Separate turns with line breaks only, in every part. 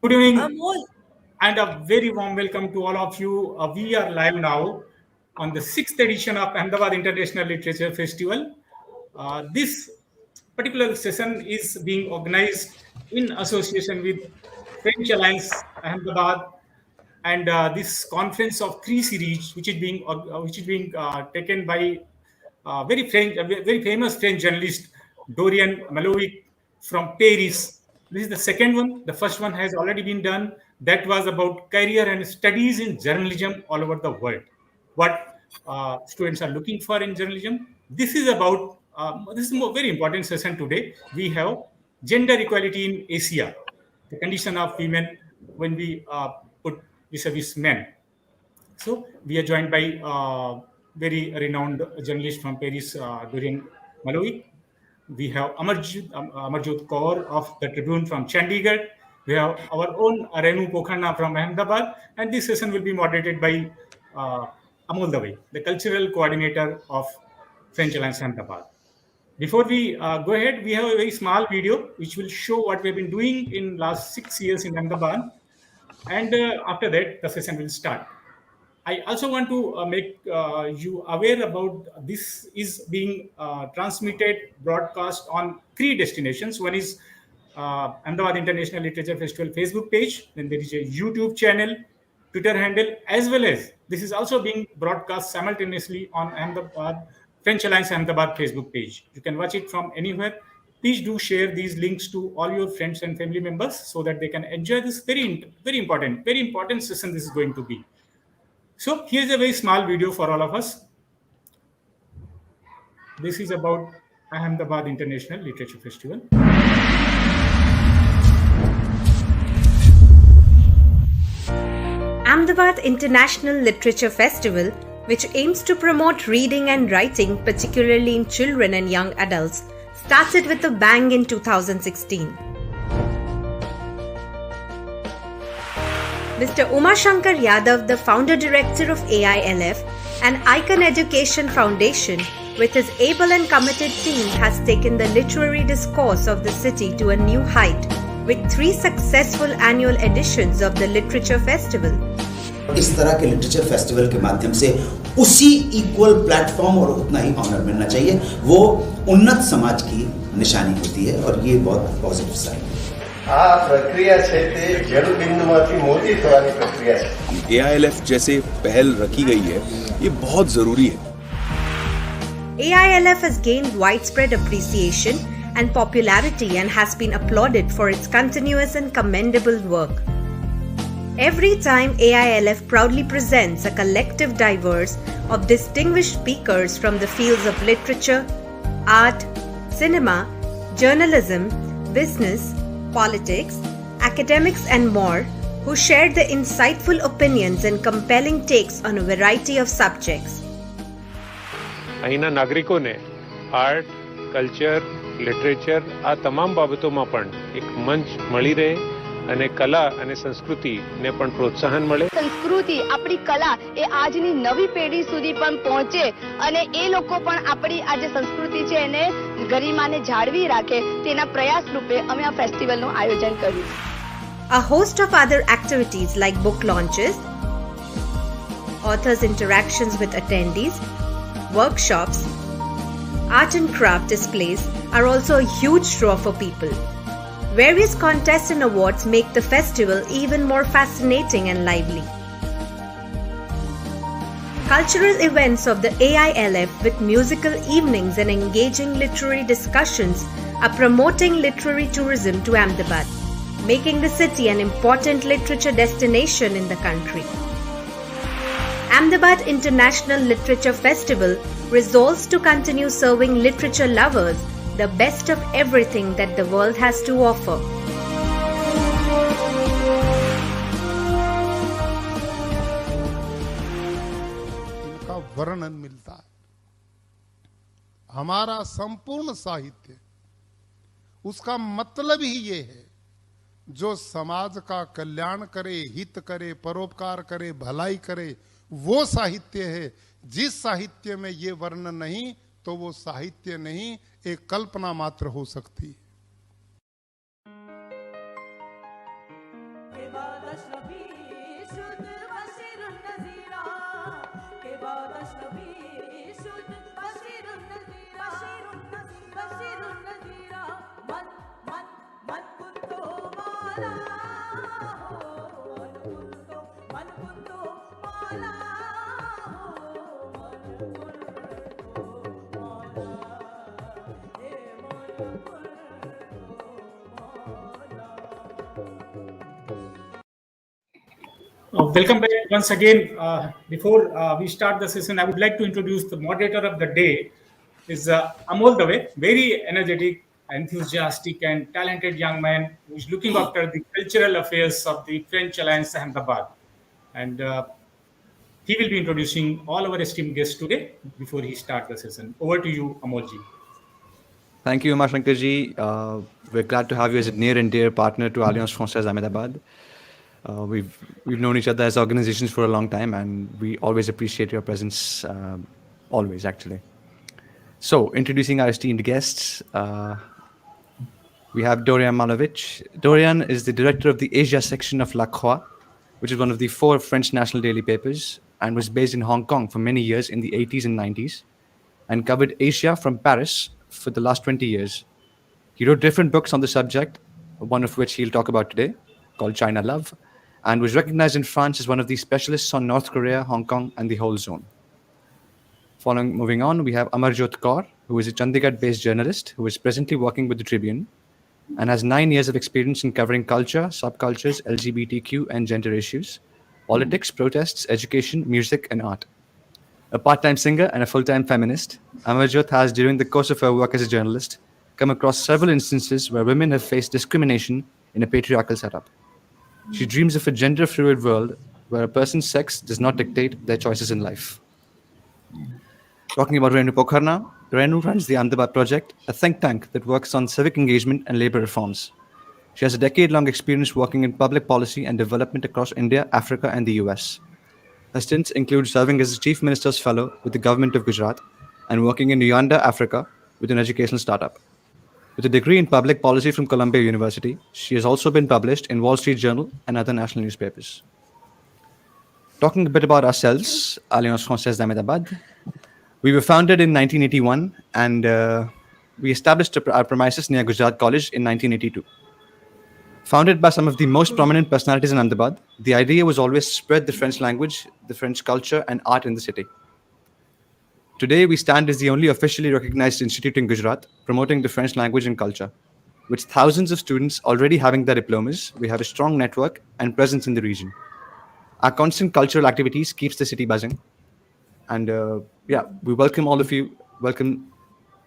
Good evening
Amol,
and a very warm welcome to all of you. We are live now on the sixth edition of Ahmedabad International Literature Festival. This particular session is being organized in association with French Alliance Ahmedabad and this conference of three series, which is being taken by very famous French journalist Dorian Malovic from Paris. This is the second one. The first one has already been done. That was about career and studies in journalism all over the world. What students are looking for in journalism. This is about this is a very important session today. We have gender equality in Asia, the condition of women when we put vis-a-vis men. So we are joined by very renowned journalist from Paris, Dorian Malovic. We have Amarjot Kaur of the Tribune from Chandigarh. We have our own Renu Pokharna from Ahmedabad. And this session will be moderated by uh, Amol Dave, the cultural coordinator of French Alliance Ahmedabad. Before we go ahead, we have a very small video which will show what we've been doing in last 6 years in Ahmedabad. And after that, the session will start. I also want to make you aware about this is being transmitted, broadcast on three destinations. One is Ahmedabad International Literature Festival Facebook page. Then there is a YouTube channel, Twitter handle, as well as this is also being broadcast simultaneously on Ahmedabad French Alliance Ahmedabad Facebook page. You can watch it from anywhere. Please do share these links to all your friends and family members so that they can enjoy this very important session this is going to be. So here's a very small video for all of us. This is about Ahmedabad International Literature Festival.
Ahmedabad International Literature Festival, which aims to promote reading and writing, particularly in children and young adults, started with a bang in 2016. Mr. Umashankar Yadav, the founder-director of AILF and Icon Education Foundation, with his able and committed team, has taken the literary discourse of the city to a new height with 3 successful annual editions of the Literature Festival.
इस तरह के literature festival के माध्यम से उसी equal platform और उतना ही honour मिलना चाहिए, वो उन्नत समाज की निशानी होती है और ये बहुत पॉजिटिव साइन है.
આ પ્રક્રિયા છે તે જળ બિંદુમાંથી મોટી થવાની પ્રક્રિયા છે.
AILF जैसे पहल रखी गई है, ये बहुत जरूरी है.
AILF has gained widespread appreciation and popularity and has been applauded for its continuous and commendable work. Every time AILF proudly presents a collective diverse of distinguished speakers from the fields of literature, art, cinema, journalism, business, politics, academics and more, who shared their insightful opinions and compelling takes on a variety of subjects.
અહીંના નાગરિકોને art, culture, literature આ તમામ બાબતોમાં પણ એક મંચ મળી રહે અને કલા અને સંસ્કૃતિને પણ પ્રોત્સાહન મળે.
સંસ્કૃતિ આપણી કલા એ આજની નવી પેઢી સુધી પણ પહોંચે અને એ લોકો પણ આપણી આ જે સંસ્કૃતિ છે એને ગરિમાને જાળવી રાખે તેના પ્રયાસ રૂપે અમે આ ફેસ્ટિવલનું આયોજન કર્યું.
A host of other activities like book launches, authors' interactions with attendees, workshops, art and craft displays are also a huge draw for people. Various contests and awards make the festival even more fascinating and lively. Cultural events of the AILF with musical evenings and engaging literary discussions are promoting literary tourism to Ahmedabad, making the city an important literature destination in the country. Ahmedabad International Literature Festival resolves to continue serving literature lovers the best of everything that the world has to offer.
इनका वर्णन मिलता है. हमारा संपूर्ण साहित्य, उसका मतलब ही ये है जो समाज का कल्याण करे, हित करे, परोपकार करे, भलाई करे, वो साहित्य है. जिस साहित्य में ये वर्णन नहीं तो वो साहित्य नहीं, एक कल्पना मात्र हो सकती है.
Welcome back once again. Before we start the session, I would like to introduce the moderator of the day. Is Amol Dave, very energetic, enthusiastic, and talented young man who is looking after the cultural affairs of the French Alliance Ahmedabad, and he will be introducing all our esteemed guests today before he starts the session. Over to you, Amolji.
Thank you, Ammar Shankarji. We're glad to have you as a near and dear partner to Alliance Française Ahmedabad. We've known each other as organizations for a long time, and we always appreciate your presence, always, actually. So, introducing our esteemed guests, we have Dorian Malovic. Dorian is the director of the Asia section of La Croix, which is one of the 4 French national daily papers, and was based in Hong Kong for many years in the 80s and 90s, and covered Asia from Paris for the last 20 years. He wrote different books on the subject, one of which he'll talk about today, called China Love, and was recognized in France as one of the specialists on North Korea, Hong Kong, and the whole zone. Moving on, we have Amarjot Kaur, who is a Chandigarh-based journalist who is presently working with the Tribune and has 9 years of experience in covering culture, subcultures, LGBTQ and gender issues, politics, protests, education, music, and art. A part-time singer and a full-time feminist, Amarjot has, during the course of her work as a journalist, come across several instances where women have faced discrimination in a patriarchal setup. She dreams of a gender-fluid world where a person's sex does not dictate their choices in life. Talking about Renu Pokharna, Renu runs the Ahmedabad Project, a think tank that works on civic engagement and labor reforms. She has a decade-long experience working in public policy and development across India, Africa, and the US. Her stints include serving as a Chief Minister's Fellow with the Government of Gujarat and working in Uganda, Africa, with an educational startup. With a degree in public policy from Columbia University, she has also been published in Wall Street Journal and other national newspapers. Talking a bit about ourselves, Alliance Française Ahmedabad. We were founded in 1981 and we established our premises near Gujarat College in 1982. Founded by some of the most prominent personalities in Ahmedabad, the idea was always to spread the French language, the French culture, and art in the city. Today, we stand as the only officially recognized institute in Gujarat promoting the French language and culture. With thousands of students already having their diplomas, we have a strong network and presence in the region. Our constant cultural activities keeps the city buzzing. And we welcome all of you. Welcome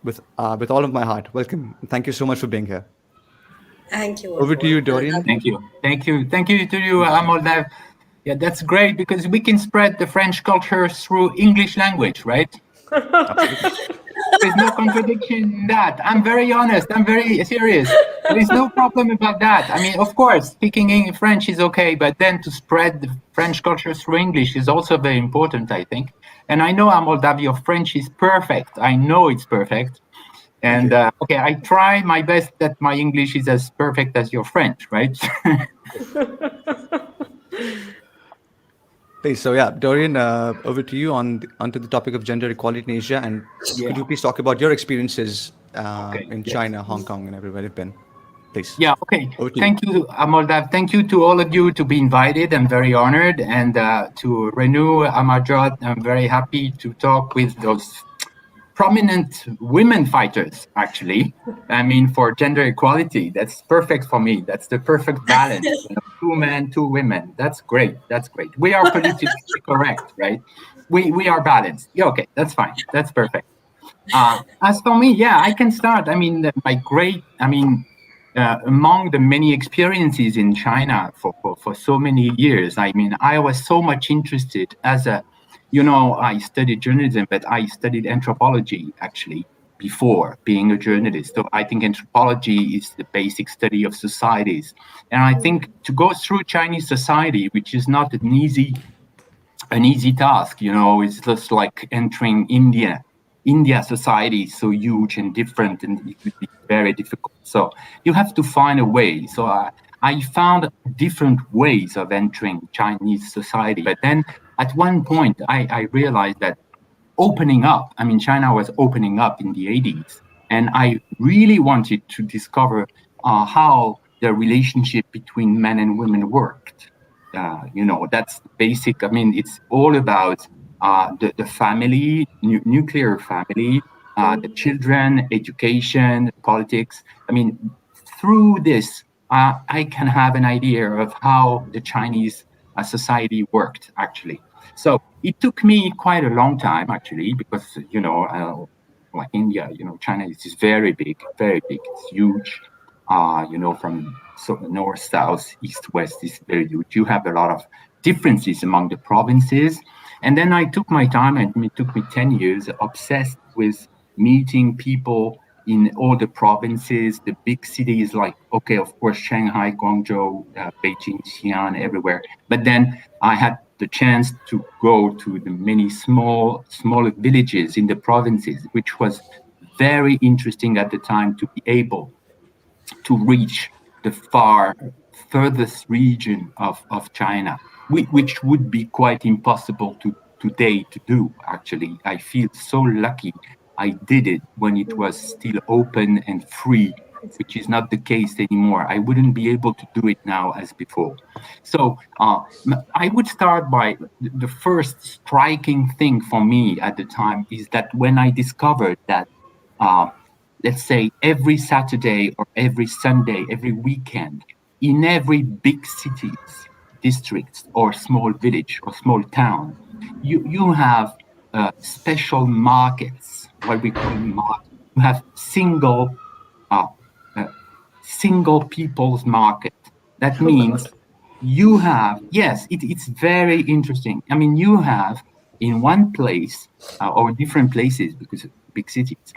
with all of my heart. Welcome. Thank you so much for being here.
Thank you.
Over to you, Dorian.
Thank you to you, Amol Dave. Yeah, that's great because we can spread the French culture through English language, right? There's no contradiction in that. I'm very honest. I'm very serious. There's no problem about that. I mean, of course, speaking French is okay, but then to spread the French culture through English is also very important, I think. And I know, Amol Dave, your French is perfect. I know it's perfect. And I try my best that my English is as perfect as your French, right?
Please, so Dorian, over to you onto the topic of gender equality in Asia, and could you please talk about your experiences in China, Hong Kong, and everywhere you've been, please?
Yeah, okay. Thank you, Amol Dave. Thank you to all of you to be invited. I'm very honored, and to Renu, Amarjot, I'm very happy to talk with those prominent women fighters, actually. I mean, for gender equality, that's perfect for me. That's the perfect balance. 2 men, 2 women. That's great. That's great. We are politically correct, right? We are balanced. Yeah, okay, that's fine. That's perfect. As for me, I can start. I mean, among the many experiences in China for so many years, I mean, I was so much interested as a I studied journalism, but I studied anthropology, actually, before being a journalist. So I think anthropology is the basic study of societies. And I think to go through Chinese society, which is not an easy task, it's just like entering India. India society is so huge and different, and it would be very difficult. So you have to find a way. So I found different ways of entering Chinese society. But then at one point, I realized that opening up, I mean, China was opening up in the 80s, and I really wanted to discover how the relationship between men and women worked. That's basic. I mean, it's all about the family, nuclear family, the children, education, politics. I mean, through this, I can have an idea of how the Chinese society worked, actually. So it took me quite a long time, actually, because, like India, China is just very big, it's huge. From north, south, east, west is very huge. You have a lot of differences among the provinces. And then I took my time, and it took me 10 years, obsessed with meeting people in all the provinces, the big cities like, okay, of course, Shanghai, Guangzhou, Beijing, Xi'an, everywhere. But then I had the chance to go to the many smaller villages in the provinces, which was very interesting at the time to be able to reach the furthest region of China, which would be quite impossible today to do, actually. I feel so lucky I did it when it was still open and free, which is not the case anymore. I wouldn't be able to do it now as before. So I would start by the first striking thing for me at the time is that when I discovered that let's say every Saturday or every Sunday, every weekend, in every big cities, districts, or small village or small town, you have special markets, what we call markets. You have single people's market. That means you have, yes, it's very interesting. I mean, you have in one place or different places, because big cities,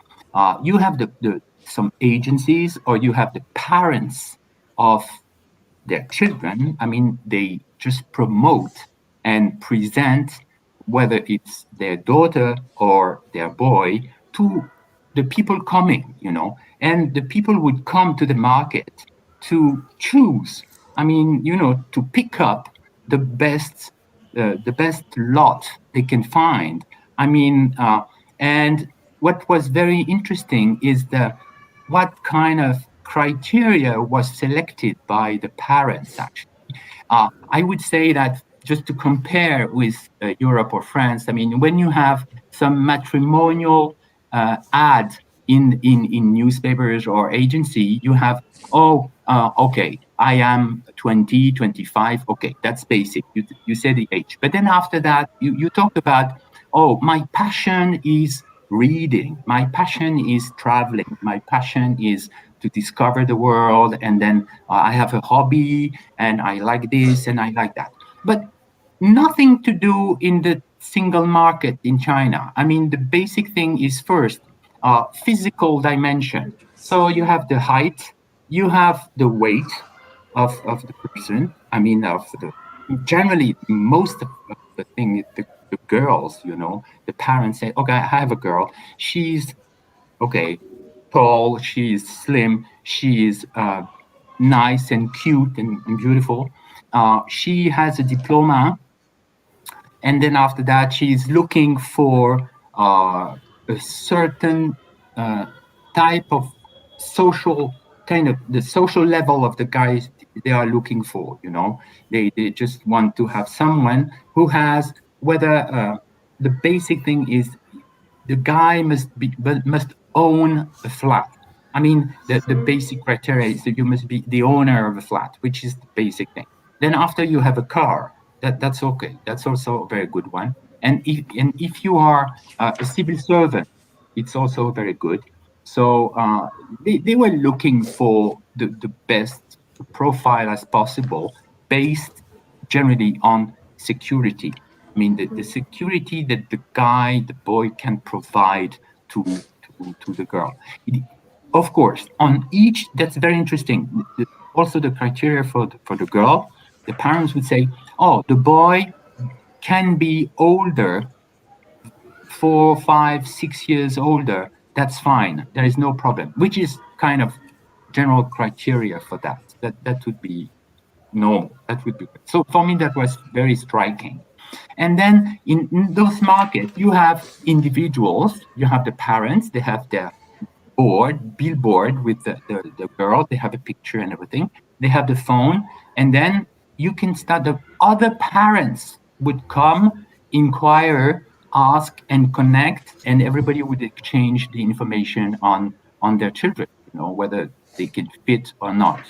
you have some agencies, or you have the parents of their children. I mean, they just promote and present, whether it's their daughter or their boy, to the people coming, and the people would come to the market to choose. I mean, to pick up the best lot they can find. I mean, and what was very interesting is what kind of criteria was selected by the parents, actually. I would say that, just to compare with Europe or France, I mean, when you have some matrimonial ad in newspapers or agency, you have, okay, I am 20, 25, okay, that's basic. You say the age. But then after that, you talk about, my passion is reading, my passion is traveling, my passion is to discover the world, and then I have a hobby, and I like this and I like that. But nothing to do in the single market in China. I mean, the basic thing is first, physical dimension. So you have the height, you have the weight of the person. I mean, generally, most of the thing, the girls, the parents say, okay, I have a girl. She's, okay, tall, she's slim, she's nice and cute and beautiful. She has a diploma, and then after that, she's looking for a certain type of social, kind of the social level of the guys they are looking for. They just want to have someone who has, whether the basic thing is the guy must own a flat. I mean, the basic criteria is that you must be the owner of a flat, which is the basic thing. Then after you have a car, that's okay. That's also a very good one. And if you are a civil servant, it's also very good. So they were looking for the best profile as possible, based generally on security. I mean, the security that the boy can provide to the girl. Of course, on each, that's very interesting. Also, the criteria for the girl, the parents would say, the boy can be older, 4, 5, 6 years older. That's fine. There is no problem, which is kind of general criteria for that. That would be normal. That would be good. So for me, that was very striking. And then in those markets, you have individuals, you have the parents, they have their billboard with the girl, they have a picture and everything. They have the phone, and then you can start, the other parents would come, inquire, ask, and connect, and everybody would exchange the information on their children, whether they can fit or not.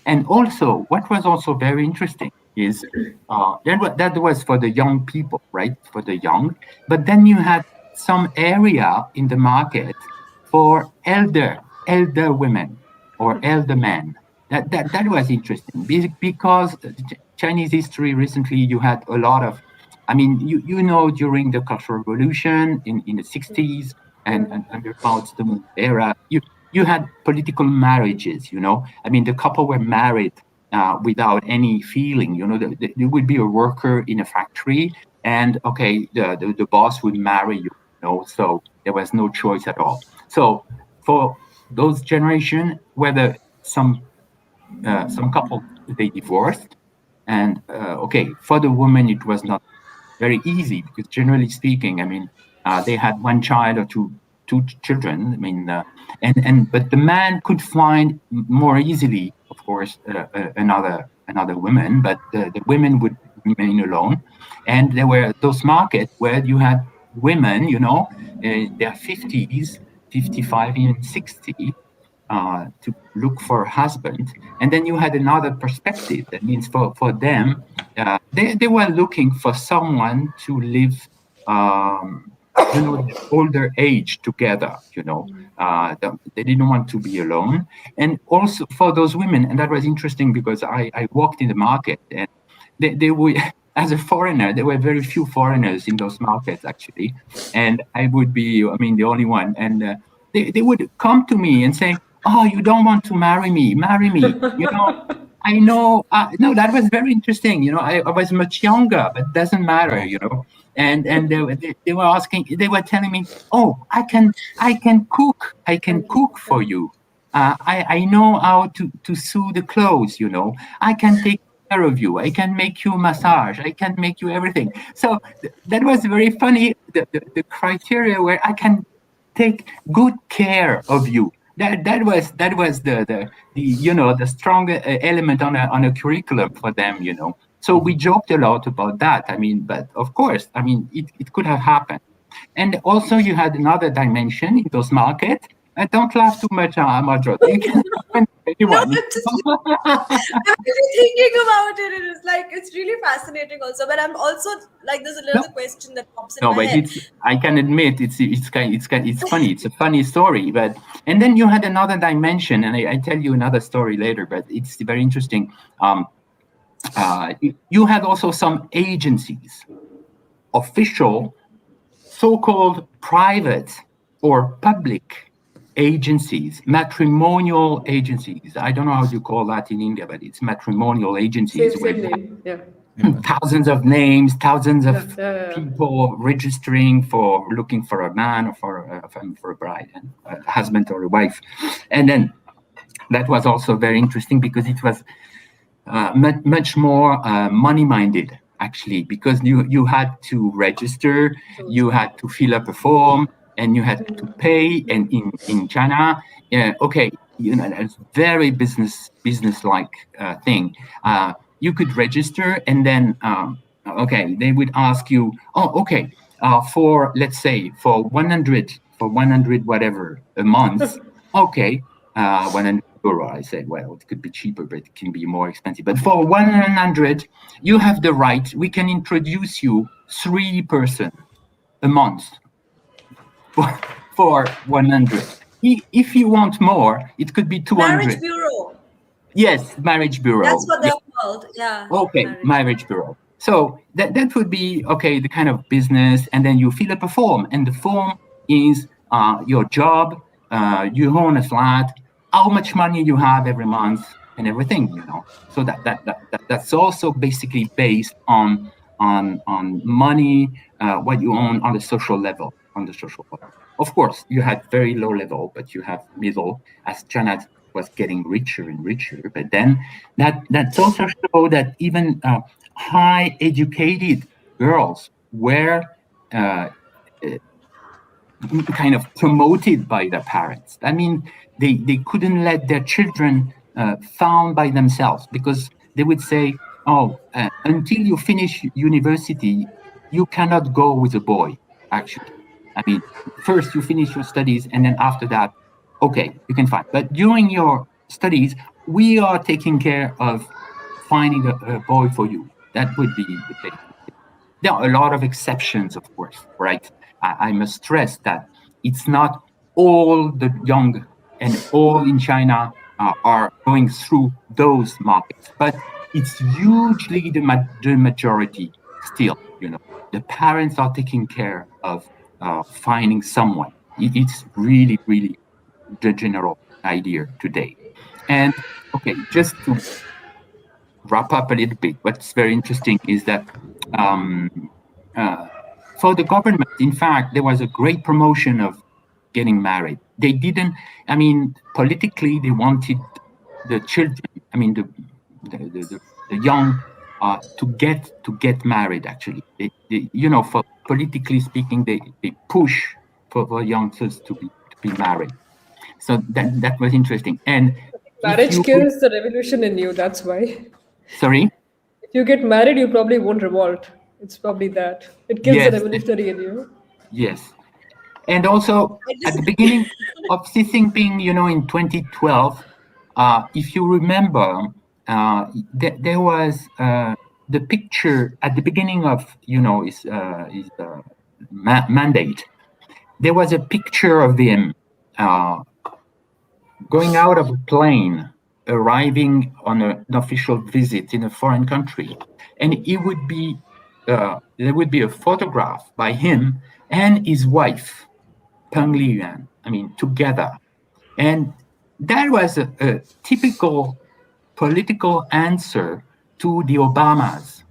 And also, what was also very interesting is that was for the young people, right? For the young. But then you had some area in the market for elder women or elder men. That was interesting because Chinese history recently, you had a lot of, I mean, during the Cultural Revolution in the 60s and about the Moon era, you had political marriages, I mean, the couple were married without any feeling, there would be a worker in a factory and, okay, the boss would marry you, so there was no choice at all. So for those generation, whether some couple, they divorced, and, okay, for the woman, it was not very easy because generally speaking, I mean, they had one child or two children. I mean, but the man could find more easily, of course, another woman, but the women would remain alone. And there were those markets where you had women, in their 50s, 55, even 60, to look for a husband. And then you had another perspective. That means for them, they were looking for someone to live, the older age together, they didn't want to be alone. And also for those women, and that was interesting because I walked in the market and they would, as a foreigner, there were very few foreigners in those markets actually. And I would be, I mean, the only one. And they would come to me and say, "Oh, you don't want to marry me, I know, no, that was very interesting. I was much younger, but it doesn't matter, And they were asking, they were telling me, "Oh, I can cook for you. I know how to sew the clothes, I can take care of you. I can make you a massage. I can make you everything." So that was very funny. The criteria where I can take good care of you. That was the strong element on a curriculum for them, So we joked a lot about that. I mean, but of course, I mean, it could have happened. And also you had another dimension in those markets. Don't laugh too much, Amarjot. You can anyone.
No, I'm really thinking about it. It's really fascinating also. But I'm also like, there's another question that pops in my head.
I can admit it's funny. It's a funny story. But and then you had another dimension, and I tell you another story later. But it's very interesting. You had also some agencies, official, so-called private or public agencies, matrimonial agencies. I don't know how you call that in India, but it's matrimonial agencies. Thousands of names, thousands of people registering for looking for a man or for a bride, and a husband or a wife. And then that was also very interesting because it was much more money-minded, actually, because you had to register, you had to fill up a form, and you had to pay. And in China, okay, it's very business-like thing. You could register, and then okay, they would ask you, for, let's say, for 100 whatever a month, okay, 100 euro. I said, well, it could be cheaper, but it can be more expensive. But for 100, you have the right. We can introduce you 3 person a month for 100. If you want more, it could be 200.
Marriage bureau.
Yes, marriage bureau.
That's what they're called. Yeah.
Okay, marriage bureau. So that would be, okay, the kind of business, and then you fill up a form, and the form is your job, you own a flat, how much money you have every month, and everything, So that's also basically based on money, what you own on the social level. Of course, you had very low level, but you have middle, as China was getting richer and richer. But then that's also show that even high educated girls were kind of promoted by their parents. I mean, they couldn't let their children found by themselves, because they would say, oh, until you finish university, you cannot go with a boy, actually. I mean, first you finish your studies, and then after that, okay, you can find. But during your studies, we are taking care of finding a boy for you. That would be the case. There are a lot of exceptions, of course, right? I must stress that it's not all the young and all in China are going through those markets, but it's hugely the majority still. The parents are taking care of finding someone. It's really, really the general idea today. And okay, just to wrap up a little bit, what's very interesting is that for the government, in fact, there was a great promotion of getting married. They didn't, I mean, politically, they wanted the children, I mean, the young to get married, actually. They, for politically speaking, they push for youngsters to be married. So that was interesting. And
marriage kills the revolution in you, that's why.
Sorry?
If you get married, you probably won't revolt. It's probably that. It kills the revolutionary in you.
Yes. And also, at the beginning of Xi Jinping, in 2012, if you remember, there was the picture at the beginning of, his mandate. There was a picture of him going out of a plane, arriving on an official visit in a foreign country, and it would be there would be a photograph by him and his wife, Peng Liyuan, together. And that was a typical political answer to the Obamas.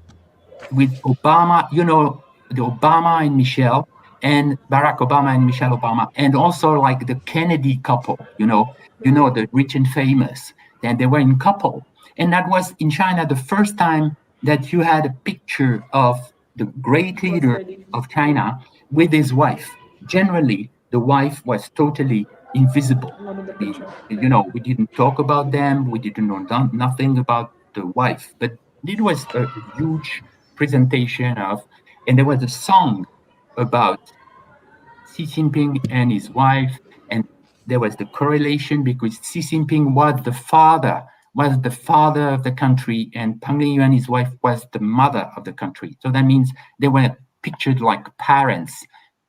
With Obama, the Obama and Michelle, and Barack Obama and Michelle Obama, and also like the Kennedy couple, the rich and famous, and they were in couple. And that was in China the first time that you had a picture of the great leader of China with his wife. Generally, the wife was totally invisible. We didn't talk about them. We didn't know nothing about the wife. But it was a huge presentation of, and there was a song about Xi Jinping and his wife, and there was the correlation because Xi Jinping was the father of the country, and Peng Liyuan and his wife was the mother of the country. So that means they were pictured like parents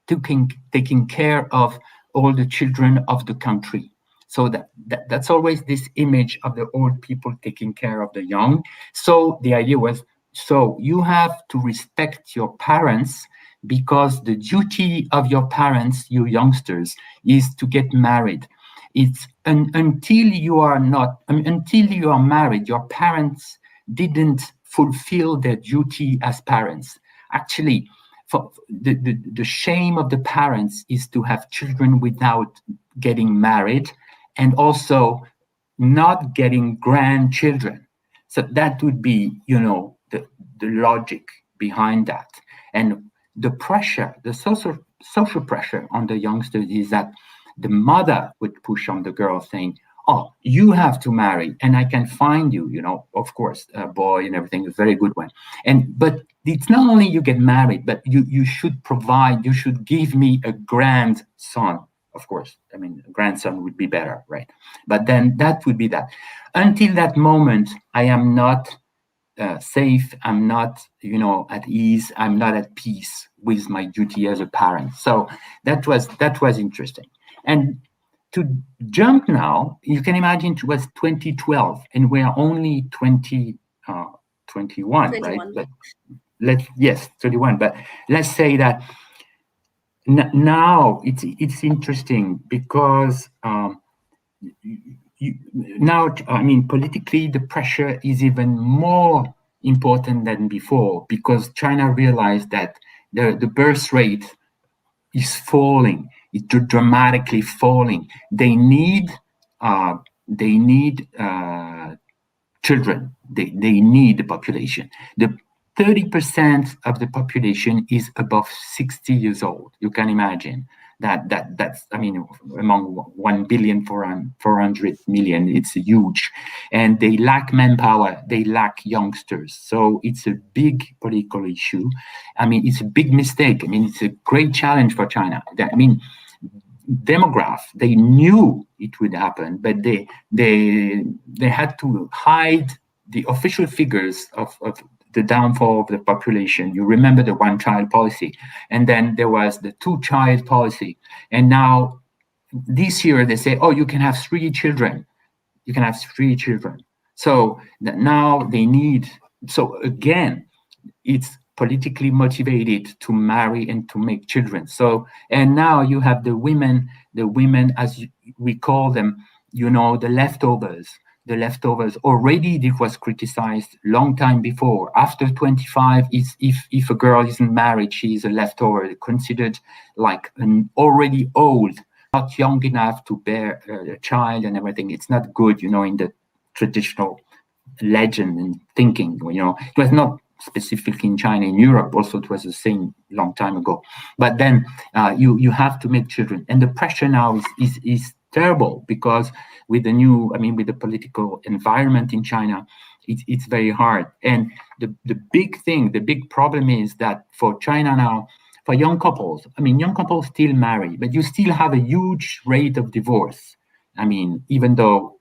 taking care of all the children of the country. So that's always this image of the old people taking care of the young. So the idea was, so you have to respect your parents, because the duty of your parents, you youngsters, is to get married. It's until you are married, your parents didn't fulfill their duty as parents. Actually, for the shame of the parents is to have children without getting married, and also not getting grandchildren. So that would be, the logic behind that. And the pressure, the social pressure on the youngsters is that the mother would push on the girl saying, oh, you have to marry and I can find you, of course, a boy and everything, a very good one. But it's not only you get married, but you should provide, you should give me a grandson. Of course, a grandson would be better, right? But then that would be that. Until that moment, I am not safe, I'm not, at ease, I'm not at peace with my duty as a parent. So that was interesting. And to jump now, you can imagine it was 2012, and we're only 2021, right? But 21. But let's say that now it's interesting because now, politically, the pressure is even more important than before, because China realized that the birth rate is falling, it's dramatically falling. They need they need children. They need the population. The 30% of the population is above 60 years old. You can imagine that's, I mean, among 1,400,000,000, it's huge. And they lack manpower, they lack youngsters. So it's a big political issue. I mean, it's a big mistake. I mean, it's a great challenge for China. I mean, they knew it would happen, but they had to hide the official figures of the downfall of the population. You remember the one-child policy, and then there was the two-child policy, and now this year they say, oh, you can have 3 children. You can have 3 children. So now they need. So again, it's politically motivated to marry and to make children. So, and now you have the women as we call them, you know, the leftovers. The leftovers already, it was criticized long time before. After 25, if a girl isn't married, she is a leftover, considered like an already old, not young enough to bear a child and everything. It's not good, you know, in the traditional legend and thinking, you know. It was not specifically in China, in Europe also it was the same long time ago. But then you have to make children. And the pressure now is terrible, because with the new, I mean, with the political environment in China, it's very hard. And the big thing, the big problem is that for China now, for young couples, I mean, young couples still marry, but you still have a huge rate of divorce. I mean, even though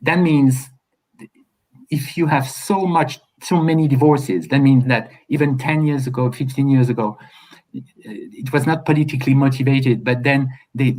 that means if you have so many divorces, that means that even 10 years ago, 15 years ago, it was not politically motivated, but then they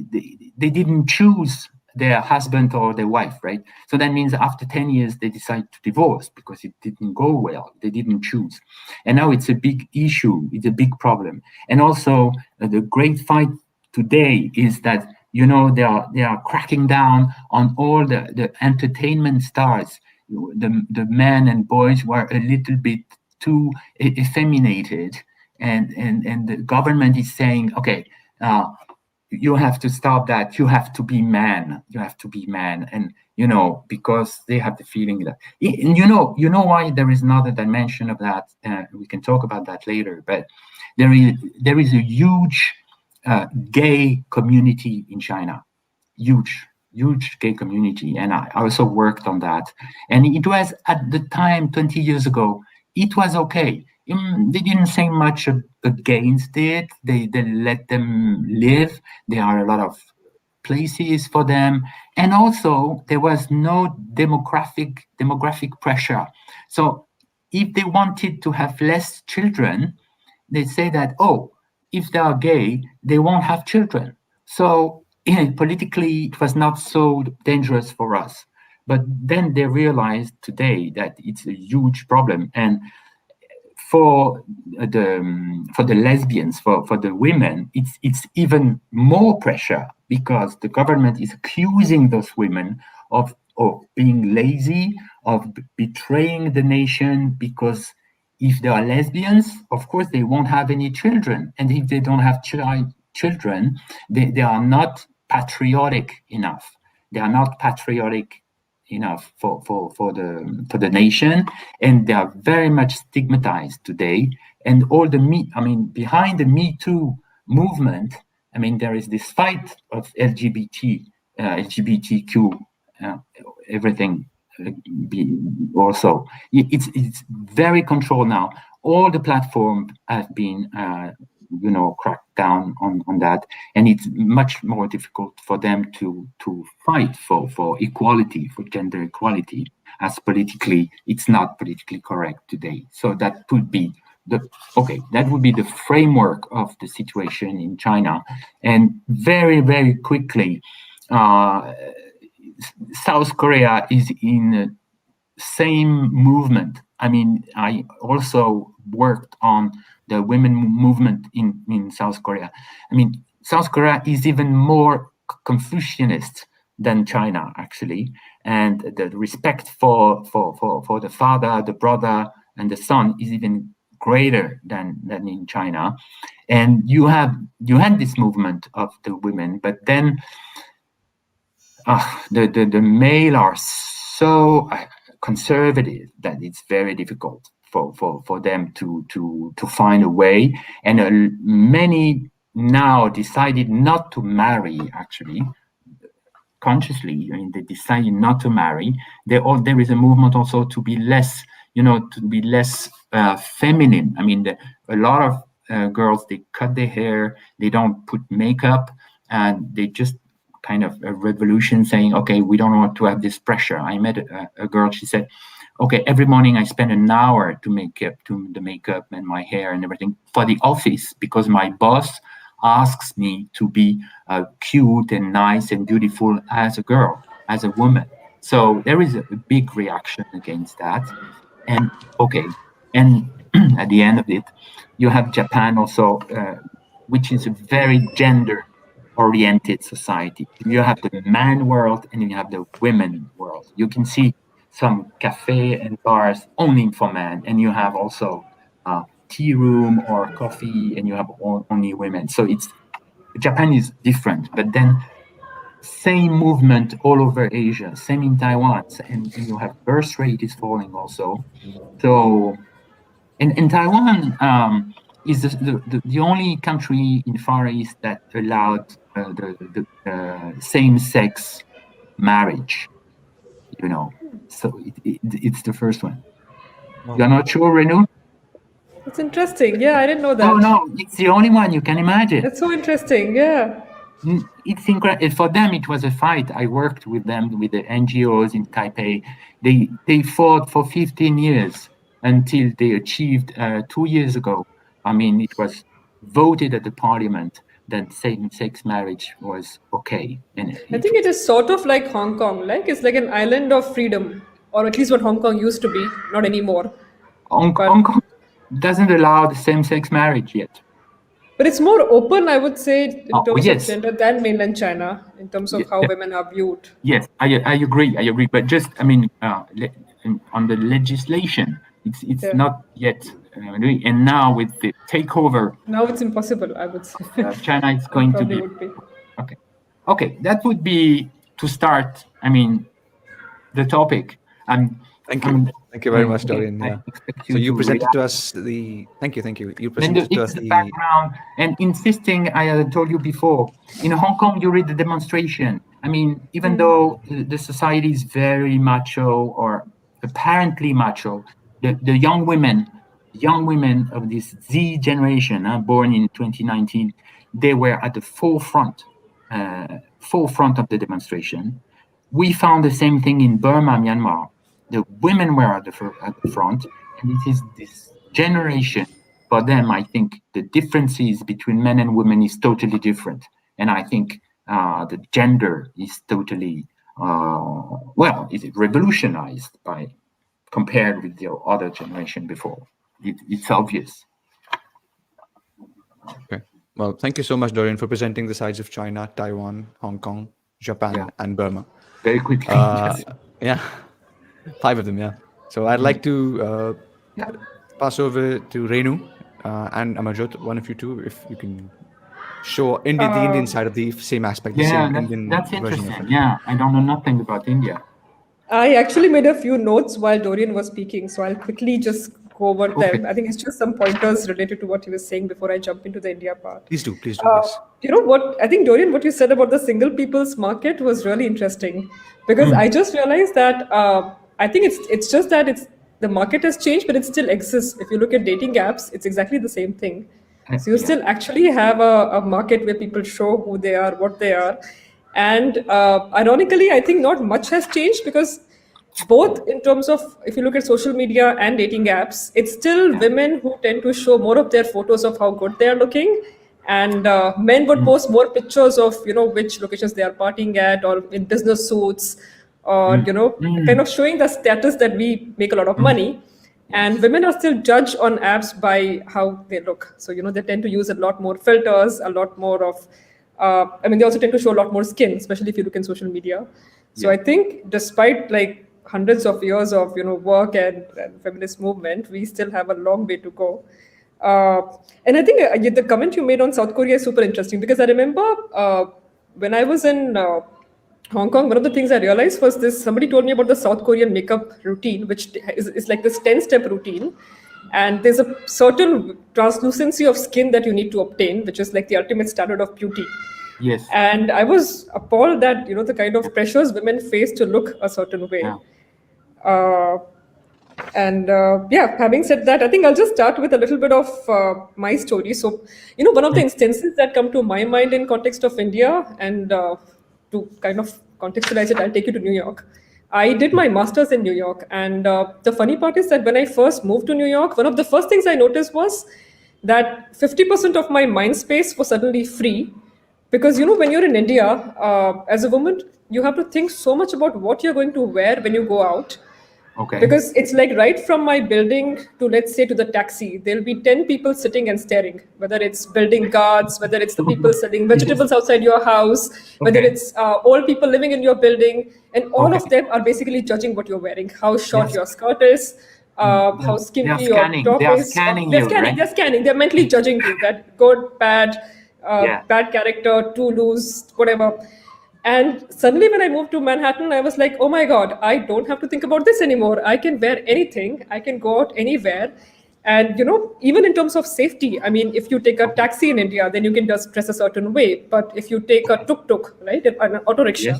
didn't choose their husband or their wife, right? So that means after 10 years, they decide to divorce because it didn't go well. They didn't choose. And now it's a big issue. It's a big problem. And also the great fight today is that, you know, they are cracking down on all the entertainment stars, the men and boys who are a little bit too effeminated. And the government is saying, okay, you have to stop that. You have to be man. You have to be man. And, you know, because they have the feeling that, and you know why there is another dimension of that. We can talk about that later. But there is a huge gay community in China. Huge gay community. And I also worked on that. And it was at the time, 20 years ago, it was okay. They didn't say much against it. They let them live. There are a lot of places for them. And also, there was no demographic pressure. So if they wanted to have less children, they say that, oh, if they are gay, they won't have children. So politically, it was not so dangerous for us. But then they realized today that it's a huge problem. And for the lesbians, for the women, it's even more pressure, because the government is accusing those women of being lazy, of betraying the nation, because if they are lesbians, of course they won't have any children, and if they don't have children, they are not patriotic enough. They are not patriotic enough for the nation, and they are very much stigmatized today. And all behind the Me Too movement, I mean, there is this fight of LGBTQ, everything. Also, it's very controlled now. All the platforms have been cracked down on that, and it's much more difficult for them to fight for equality, for gender equality, as politically it's not politically correct today. So that would be the framework of the situation in China. And very, very quickly, South Korea is in the same movement. I mean, I also worked on the women movement in South Korea. I mean, South Korea is even more Confucianist than China, actually. And the respect for the father, the brother, and the son is even greater than in China. And you had this movement of the women, but then the male are so conservative that it's very difficult for them to find a way, and many now decided not to marry, actually, consciously. I mean, they decided not to marry. There is a movement also to be less, feminine. I mean, a lot of girls, they cut their hair, they don't put makeup, and they just kind of a revolution saying, okay, we don't want to have this pressure. I met a girl, she said, okay, every morning I spend an hour to the makeup and my hair and everything for the office, because my boss asks me to be cute and nice and beautiful as a girl, as a woman. So there is a big reaction against that. And at the end of it, you have Japan also, which is a very gender-oriented society. You have the man world and you have the women world. You can see some cafe and bars only for men, and you have also tea room or coffee, and you have only women. So Japan is different, but then same movement all over Asia, same in Taiwan, and you have birth rate is falling also. So in Taiwan is the only country in Far East that allowed the same-sex marriage. So it's the first one. Wow. You're not sure, Renu?
It's interesting. Yeah, I didn't know that.
Oh no, it's the only one you can imagine.
It's so interesting. Yeah.
It's incredible. For them, it was a fight. I worked with them, with the NGOs in Taipei. They fought for 15 years until they achieved 2 years ago. I mean, it was voted at the parliament that same-sex marriage was okay. And
I think it is sort of like Hong Kong. Like it's like an island of freedom, or at least what Hong Kong used to be. Not anymore.
Hong Kong doesn't allow the same-sex marriage yet.
But it's more open, I would say, in terms of gender than mainland China, in terms of how women are viewed.
Yes, I agree. But just, I mean, on the legislation, it's not yet. And now with the takeover,
now it's impossible, I would say.
China is going to be. Okay. That would be to start. I mean, the topic.
Thank you very much, Dorian. Yeah. So you presented to us Thank you. You presented to us
the background and insisting. I told you before. In Hong Kong, you read the demonstration. I mean, even though the society is very macho or apparently macho, the young women of this Z generation, born in 2019, they were at the forefront of the demonstration. We found the same thing in Burma, Myanmar. The women were at the front, and it is this generation. For them, I think the differences between men and women is totally different, and I think the gender is totally is revolutionized compared with the other generation before. It's obvious.
Okay. Well, thank you so much, Dorian, for presenting the sides of China, Taiwan, Hong Kong, Japan, and Burma.
Very quickly.
Yeah. 5 of them, yeah. So I'd like to pass over to Renu and Amarjot, one of you two, if you can show the Indian side of the same aspect.
That's interesting. Yeah, I don't know nothing about India.
I actually made a few notes while Dorian was speaking, so I'll quickly just go over them. I think it's just some pointers related to what he was saying before I jump into the India part.
Please do. Yes.
You know what? I think, Dorian, what you said about the single people's market was really interesting, because I just realized that I think it's just that the market has changed, but it still exists. If you look at dating apps, it's exactly the same thing. So you still actually have a market where people show who they are, what they are. And ironically, I think not much has changed, because both in terms of, if you look at social media and dating apps, it's still women who tend to show more of their photos of how good they are looking. And men would post more pictures of, which locations they are partying at, or in business suits, or, kind of showing the status that we make a lot of money. And women are still judged on apps by how they look. So, they tend to use a lot more filters, a lot more of, they also tend to show a lot more skin, especially if you look in social media. So I think despite like hundreds of years of, work and feminist movement, we still have a long way to go. And I think the comment you made on South Korea is super interesting, because I remember when I was in Hong Kong, one of the things I realized was this. Somebody told me about the South Korean makeup routine, which is like this 10-step routine. And there's a certain translucency of skin that you need to obtain, which is like the ultimate standard of beauty.
Yes.
And I was appalled that, the kind of pressures women face to look a certain way. Having said that, I think I'll just start with a little bit of my story. So, one of the instances that come to my mind in context of India, and to kind of contextualize it, I'll take you to New York. I did my master's in New York, and the funny part is that when I first moved to New York, one of the first things I noticed was that 50% of my mind space was suddenly free. Because, when you're in India, as a woman, you have to think so much about what you're going to wear when you go out.
Okay.
Because it's like right from my building to, let's say, to the taxi, there'll be 10 people sitting and staring, whether it's building guards, whether it's the people selling vegetables outside your house, whether it's old people living in your building, and all of them are basically judging what you're wearing, how short your skirt is, how skimpy your top is. They're scanning. They're mentally judging you, that good, bad, bad character, too loose, whatever. And suddenly when I moved to Manhattan, I was like, oh my God, I don't have to think about this anymore. I can wear anything. I can go out anywhere. And, even in terms of safety, I mean, if you take a taxi in India, then you can just dress a certain way. But if you take a tuk-tuk, right, an auto rickshaw,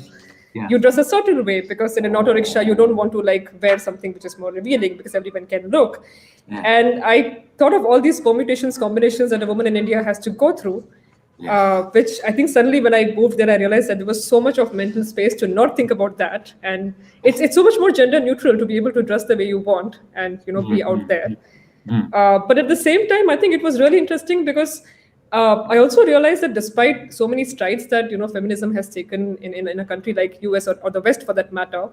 you dress a certain way, because in an auto rickshaw, you don't want to wear something which is more revealing because everyone can look. And I thought of all these permutations, combinations that a woman in India has to go through. Which I think suddenly when I moved there, I realized that there was so much of mental space to not think about that. And it's so much more gender neutral to be able to dress the way you want and, be out there. But at the same time, I think it was really interesting because I also realized that despite so many strides that, feminism has taken in a country like US or the West for that matter,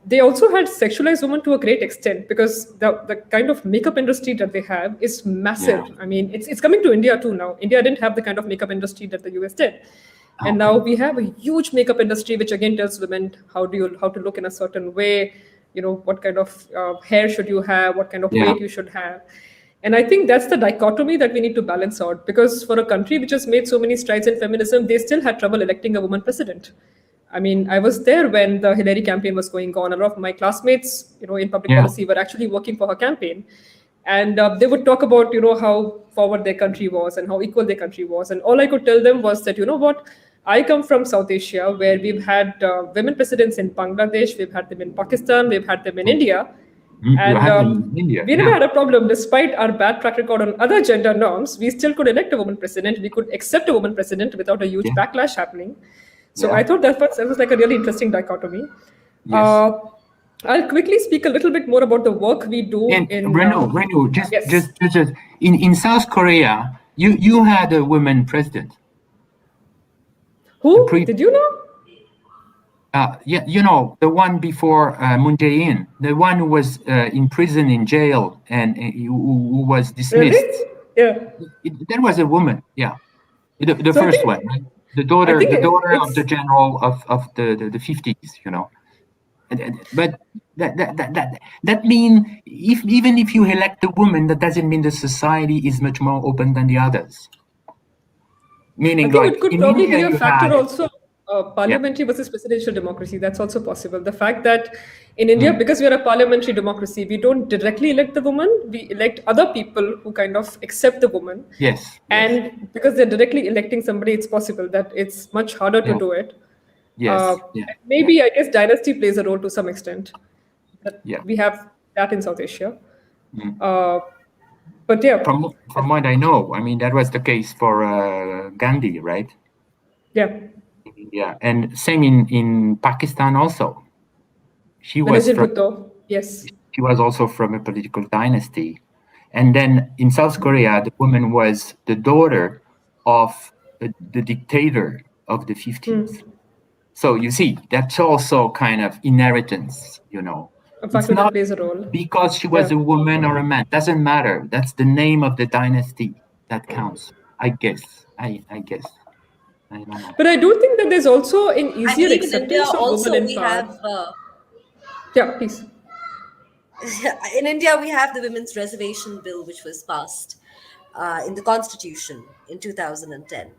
they also had sexualized women to a great extent, because the kind of makeup industry that they have is massive. I mean, it's coming to India too now. India didn't have the kind of makeup industry that the US did. And now we have a huge makeup industry, which again tells women how to look in a certain way, what kind of hair should you have, what kind of weight you should have. And I think that's the dichotomy that we need to balance out, because for a country which has made so many strides in feminism, they still had trouble electing a woman president. I mean, I was there when the Hillary campaign was going on. A lot of my classmates, in public policy were actually working for her campaign. And they would talk about, how forward their country was and how equal their country was. And all I could tell them was that, I come from South Asia, where we've had women presidents in Bangladesh, we've had them in Pakistan, we've had them in India. And we never had a problem. Despite our bad track record on other gender norms, we still could elect a woman president. We could accept a woman president without a huge backlash happening. So I thought that was like a really interesting dichotomy. I'll quickly speak a little bit more about the work we do in
Renu, just in South Korea, you had a woman president.
Who? Did you know?
The one before Moon Jae-in, the one who was in prison, in jail, and who was dismissed.
Really? Yeah.
That was a woman. Yeah, the first one, right? The daughter of the general of the 50s. But that means even if you elect a woman, that doesn't mean the society is much more open than the others. Meaning,
I think it could probably be a factor also. Parliamentary versus presidential democracy, that's also possible. The fact that in India, because we are a parliamentary democracy, we don't directly elect the woman, we elect other people who kind of accept the woman. And because they're directly electing somebody, it's possible that it's much harder to do it. Maybe, I guess, dynasty plays a role to some extent. We have that in South Asia. But yeah.
From what I know, I mean, that was the case for Gandhi, right?
Yeah,
and same in Pakistan also. She was She was also from a political dynasty, and then in South Korea, the woman was the daughter of the dictator of the 50s. So you see, that's also kind of inheritance,
A factor that plays a role.
Because she was a woman or a man, doesn't matter. That's the name of the dynasty that counts. I guess. I guess. I don't know.
But I do think that there's also an easier acceptance of women in power. Please.
In India, we have the Women's Reservation Bill, which was passed in the Constitution in 2010.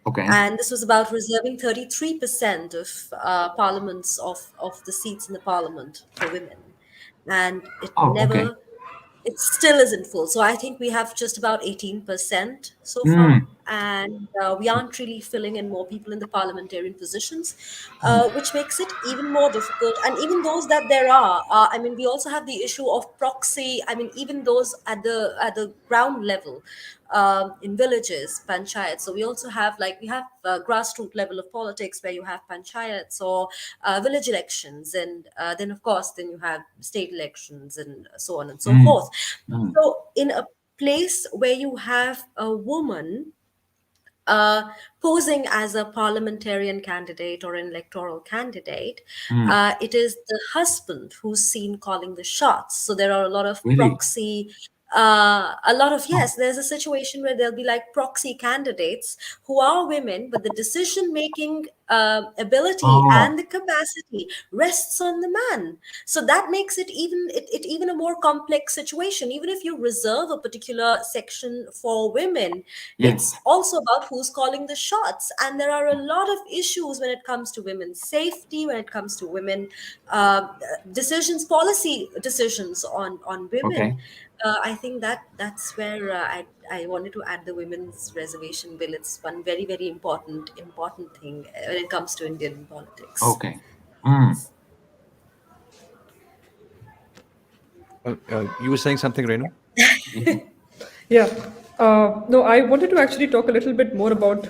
Okay.
And this was about reserving 33% of parliaments of the seats in the parliament for women. And it still isn't full. So I think we have just about 18% so far. And we aren't really filling in more people in the parliamentarian positions, which makes it even more difficult. And even those that there are, I mean, we also have the issue of proxy. I mean, even those at the ground level, in villages, panchayats. So we also have we have grassroots level of politics where you have panchayats or village elections, and then of course then you have state elections and so on and so forth. So in a place where you have a woman posing as a parliamentarian candidate or an electoral candidate, it is the husband who's seen calling the shots. So there are a lot of proxy. There's a situation where there'll be proxy candidates who are women, but the decision making ability and the capacity rests on the man. So that makes it even a more complex situation. Even if you reserve a particular section for women, it's also about who's calling the shots. And there are a lot of issues when it comes to women's safety, when it comes to women policy decisions on women. I think that's where I wanted to add the women's reservation bill. It's one very, very important thing when it comes to Indian politics.
Okay.
You were saying something, Renu?
Yeah. No, I wanted to actually talk a little bit more about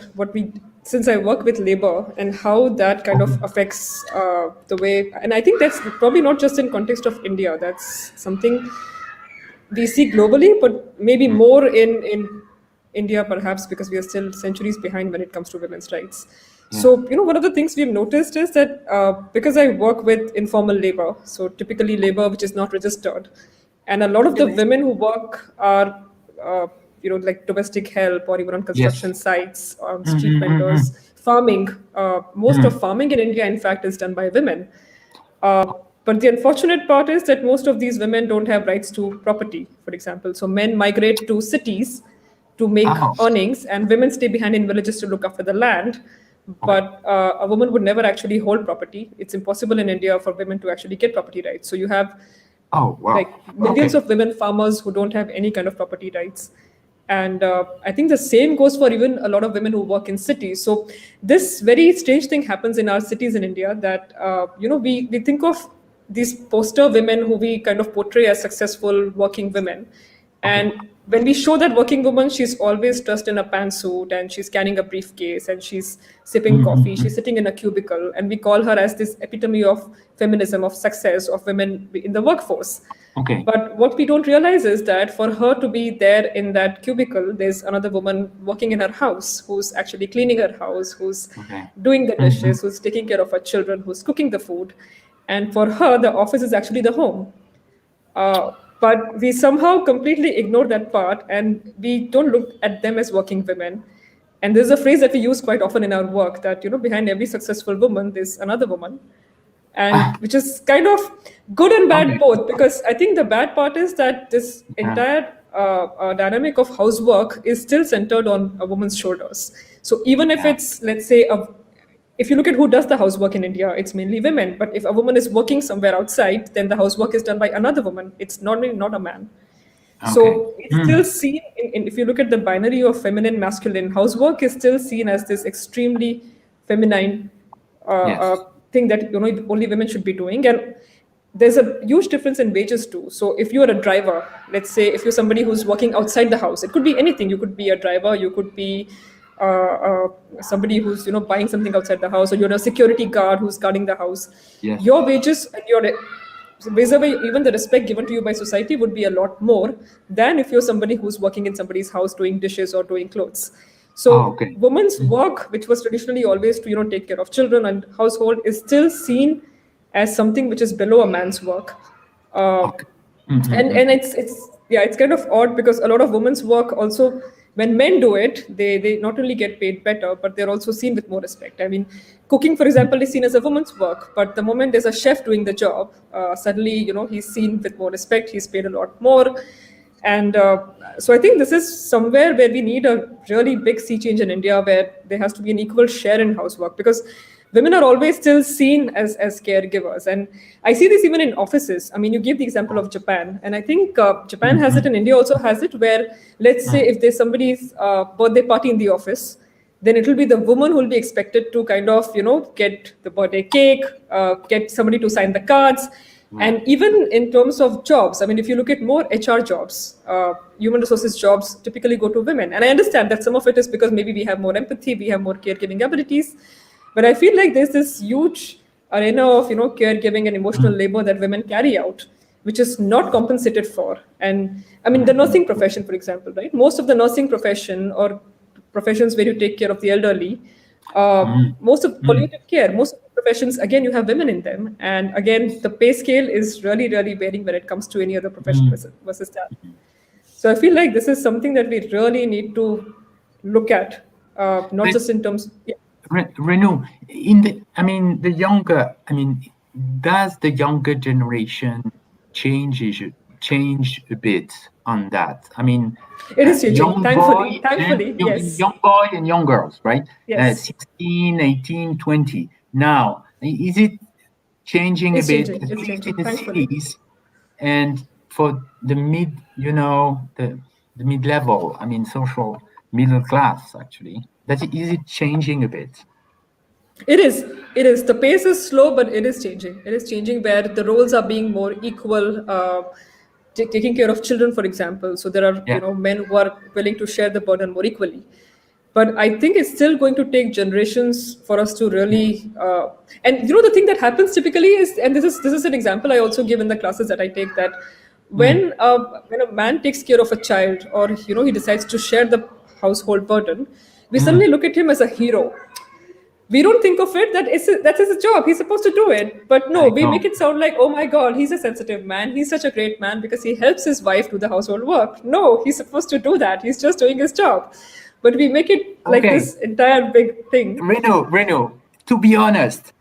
since I work with labor and how that kind of affects the way, and I think that's probably not just in context of India. That's something we see globally, but maybe more in India, perhaps because we are still centuries behind when it comes to women's rights. So, one of the things we've noticed is that because I work with informal labor, so typically labor which is not registered, and a lot of the women who work are, like domestic help or even on construction sites, on street vendors, farming. Most of farming in India, in fact, is done by women. But the unfortunate part is that most of these women don't have rights to property, for example. So men migrate to cities to make earnings, and women stay behind in villages to look after the land. But a woman would never actually hold property. It's impossible in India for women to actually get property rights. So you have millions of women farmers who don't have any kind of property rights. And I think the same goes for even a lot of women who work in cities. So this very strange thing happens in our cities in India that, we think of these poster women who we kind of portray as successful working women. And when we show that working woman, she's always dressed in a pantsuit and she's carrying a briefcase and she's sipping coffee. She's sitting in a cubicle, and we call her as this epitome of feminism, of success, of women in the workforce. But what we don't realize is that for her to be there in that cubicle, there's another woman working in her house who's actually cleaning her house, who's doing the dishes, who's taking care of her children, who's cooking the food. And for her, the office is actually the home. But we somehow completely ignore that part, and we don't look at them as working women. And there's a phrase that we use quite often in our work that, behind every successful woman, there's another woman. And which is kind of good and bad both, because I think the bad part is that this entire dynamic of housework is still centered on a woman's shoulders. So even if it's, let's say, if you look at who does the housework in India, it's mainly women. But if a woman is working somewhere outside, then the housework is done by another woman. It's normally not a man. So it's still seen, if you look at the binary of feminine, masculine, housework is still seen as this extremely feminine thing that only women should be doing. And there's a huge difference in wages too. So if you're a driver, let's say if you're somebody who's working outside the house, it could be anything. You could be a driver, you could be somebody who's buying something outside the house, or you're a security guard who's guarding the house. Your wages and your even the respect given to you by society would be a lot more than if you're somebody who's working in somebody's house doing dishes or doing clothes. So women's work, which was traditionally always to take care of children and household, is still seen as something which is below a man's work. And it's kind of odd, because a lot of women's work also, when men do it, they not only get paid better, but they're also seen with more respect. I mean, cooking, for example, is seen as a woman's work, but the moment there's a chef doing the job, suddenly, he's seen with more respect, he's paid a lot more. And so I think this is somewhere where we need a really big sea change in India, where there has to be an equal share in housework, because women are always still seen as caregivers. And I see this even in offices. I mean, you give the example of Japan, and I think Japan has it and India also has it, where let's say if there's somebody's birthday party in the office, then it will be the woman who will be expected to kind of, get the birthday cake, get somebody to sign the cards. And even in terms of jobs, I mean, if you look at more HR jobs, human resources jobs typically go to women. And I understand that some of it is because maybe we have more empathy, we have more caregiving abilities. But I feel like there's this huge arena of, caregiving and emotional labor that women carry out, which is not compensated for. And I mean, the nursing profession, for example, right? Most of the nursing profession or professions where you take care of the elderly, most of palliative care, most of the professions, again, you have women in them. And again, the pay scale is really, really varying when it comes to any other profession versus that. So I feel like this is something that we really need to look at, not just in terms. Yeah.
Renu, does the younger generation change a bit on that? I mean,
it is changing, thankfully, yes.
Young boy and young girls, right?
Yes.
16, 18, 20. Now, is it changing
it's
a bit,
changing.
at
It's
least
changing,
in the
thankfully.
cities? And for the the mid-level, I mean, social middle class, actually, is it changing a bit?
It is. The pace is slow, but it is changing. It is changing where the roles are being more equal. Taking care of children, for example. So there are men who are willing to share the burden more equally. But I think it's still going to take generations for us to really. And the thing that happens typically is, and this is an example I also give in the classes that I take, that when a man takes care of a child, or he decides to share the household burden, we suddenly look at him as a hero. We don't think of it that's his job. He's supposed to do it. But no, we make it sound like, oh my God, he's a sensitive man. He's such a great man because he helps his wife do the household work. No, he's supposed to do that. He's just doing his job. But we make it like this entire big thing.
Renu, to be honest,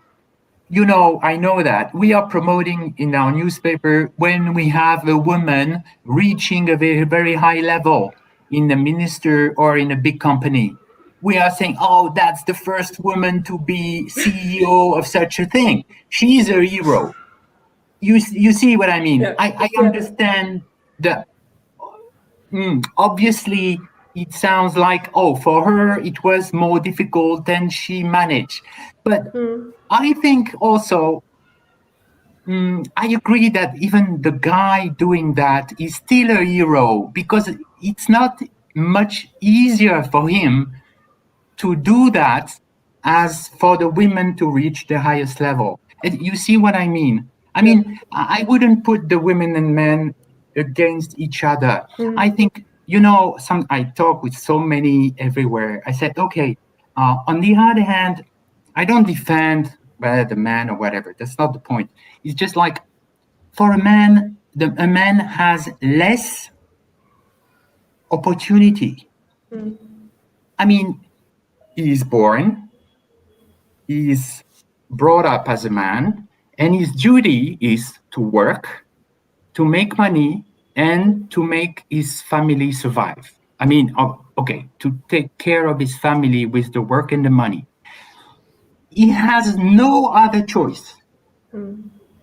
I know that we are promoting in our newspaper when we have a woman reaching a very, very high level in a minister or in a big company. We are saying, oh, that's the first woman to be CEO of such a thing. She's a hero. You see what I mean?
Yeah.
I understand that. Obviously, it sounds like, oh, for her, it was more difficult than she managed. But I think also, I agree that even the guy doing that is still a hero, because it's not much easier for him to do that as for the women to reach the highest level. And you see what I mean? I mean, I wouldn't put the women and men against each other. I think, I talk with so many everywhere. I said, okay, on the other hand, I don't defend the man or whatever. That's not the point. It's just like, for a man, a man has less opportunity. I mean, he is born, he is brought up as a man, and his duty is to work, to make money, and to make his family survive. I mean, to take care of his family with the work and the money. He has no other choice,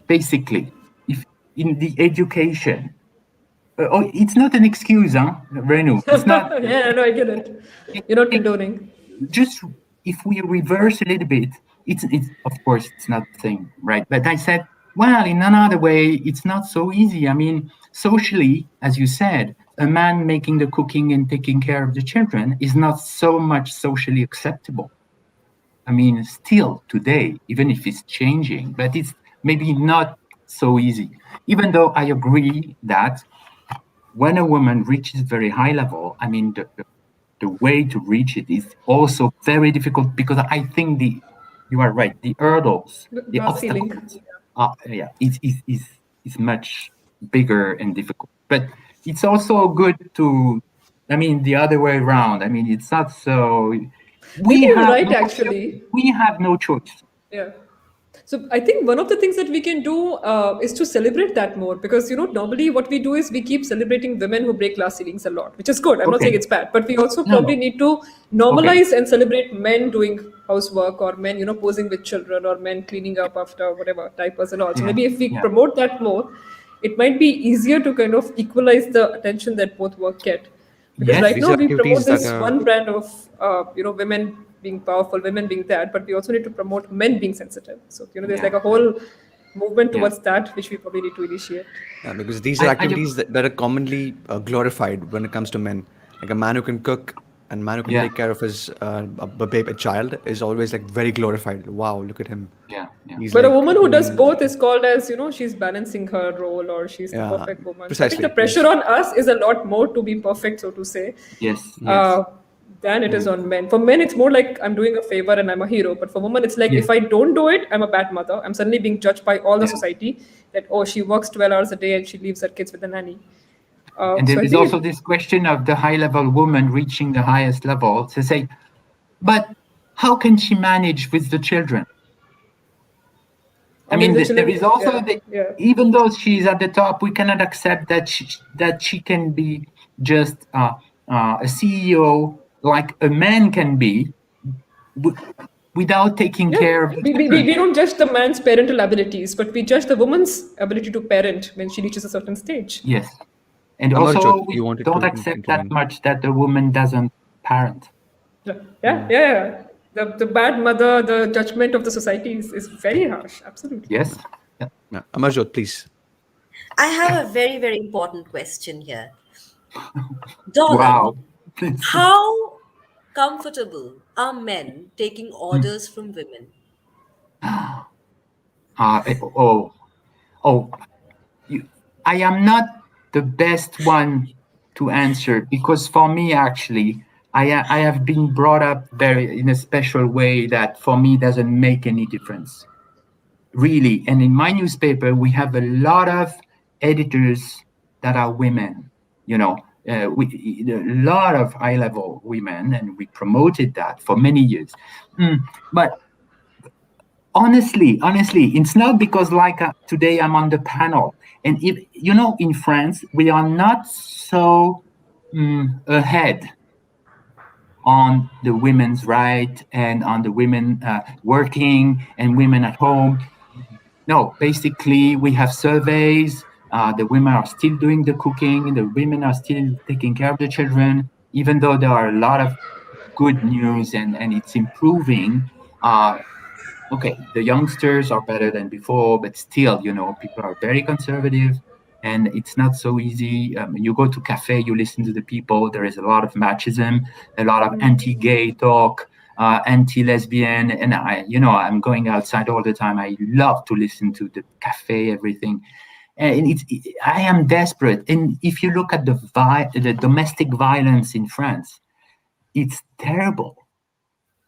basically, if in the education. It's not an excuse, Renu. It's not.
Yeah, no, I get it. You're not condoning.
Just if we reverse a little bit, it's of course it's not the thing, right? But I said, well, in another way, it's not so easy. I mean, socially, as you said, a man making the cooking and taking care of the children is not so much socially acceptable. I mean, still today, even if it's changing, but it's maybe not so easy. Even though I agree that when a woman reaches very high level, I mean, the way to reach it is also very difficult, because I think you are right, the hurdles, the obstacles, is much bigger and difficult. But it's also good to, I mean, the other way around. I mean, it's not so.
We have no choice.
Yeah.
So I think one of the things that we can do is to celebrate that more, because normally what we do is we keep celebrating women who break glass ceilings a lot, which is good. I'm not saying it's bad, but we also probably need to normalize and celebrate men doing housework, or men posing with children, or men cleaning up after whatever diapers and all. So maybe if we promote that more, it might be easier to kind of equalize the attention that both work get. Because right
These
now
are
we promote
activities that
this
are
one brand of women being powerful, women being that, but we also need to promote men being sensitive. So there's like a whole movement towards that, which we probably need to initiate.
Yeah, because these are activities that are commonly glorified when it comes to men. Like a man who can cook and man who can take care of his a child is always like very glorified. Wow, look at him. He's
But
like
a woman who does
doing-
both is called as, she's balancing her role, or she's the perfect woman. So I think
precisely,
the pressure on us is a lot more to be perfect, so to say.
Yes.
Than it is on men. For men, it's more like I'm doing a favor and I'm a hero. But for women, it's like if I don't do it, I'm a bad mother. I'm suddenly being judged by all the society that, she works 12 hours a day and she leaves her kids with a nanny.
And there is also this question of the high-level woman reaching the highest level to say, but how can she manage with the children? I mean, there is also even though she's at the top, we cannot accept that she can be just a CEO like a man can be without taking care of.
We don't judge the man's parental abilities, but we judge the woman's ability to parent when she reaches a certain stage.
Yes, and also we don't accept that much that the woman doesn't parent.
Yeah. The bad mother, the judgment of the society is very harsh. Absolutely.
Yes.
Amarjot, please.
I have a very, very important question here. Dolan,
wow.
How comfortable are men taking orders from women?
I am not the best one to answer, because for me, actually, I have been brought up in a special way that for me doesn't make any difference, really. And in my newspaper, we have a lot of editors that are women, a lot of high-level women, and we promoted that for many years. But honestly, it's not because today I'm on the panel. And if in France, we are not so ahead on the women's right and on the women working and women at home. No, basically we have surveys. The women are still doing the cooking. The women are still taking care of the children, even though there are a lot of good news and it's improving. Okay, the youngsters are better than before, but still, people are very conservative and it's not so easy. You go to cafe, you listen to the people. There is a lot of machism, a lot of anti-gay talk, anti-lesbian. And I'm going outside all the time. I love to listen to the cafe, everything. And I am desperate. And if you look at the domestic violence in France, it's terrible.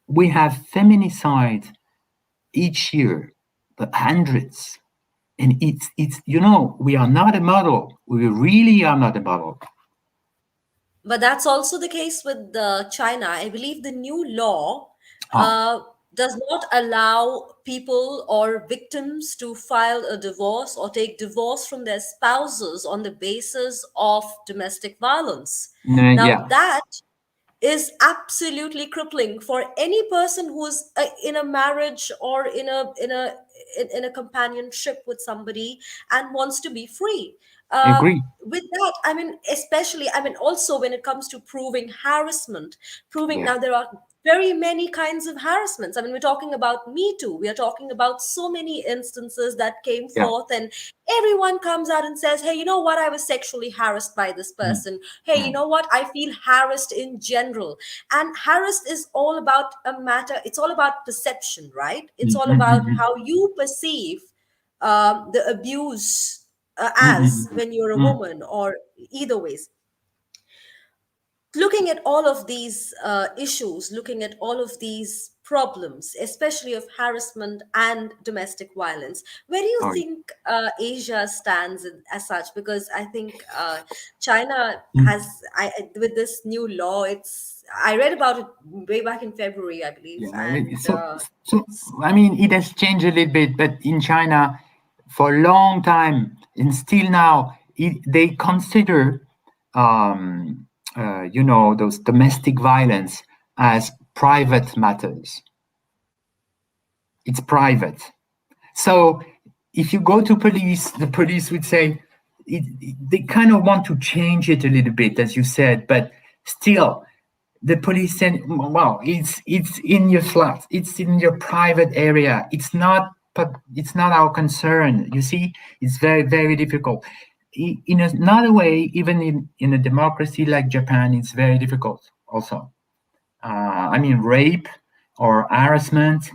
We have feminicide each year, but hundreds. And it's we are not a model. We really are not a model.
But that's also the case with China. I believe the new law does not allow people or victims to file a divorce or take divorce from their spouses on the basis of domestic violence. Now that is absolutely crippling for any person who's in a marriage or in a companionship with somebody and wants to be free.
Agree.
With that, also when it comes to proving harassment, now there are very many kinds of harassments. We're talking about Me Too. We are talking about so many instances that came forth, and everyone comes out and says, hey, you know what? I was sexually harassed by this person. Hey, you know what? I feel harassed in general. And harassed is all about it's all about perception, right? It's all about how you perceive the abuse as when you're a woman, or either ways. looking at all of these issues, looking at all of these problems, especially of harassment and domestic violence, where do you
Sorry.
think Asia stands as such? Because I think China has, with this new law, I read about it way back in February, I believe.
Yeah,
And
so I mean, it has changed a little bit, but in China, for a long time and still now, they consider, those domestic violence as private matters. It's private. So if you go to police, the police would say they kind of want to change it a little bit, as you said, but still, the police said, "Well, it's in your flat, it's in your private area. It's not our concern." You see, it's very, very difficult. In another way, even in a democracy like Japan, it's very difficult. Also, I mean, rape or harassment.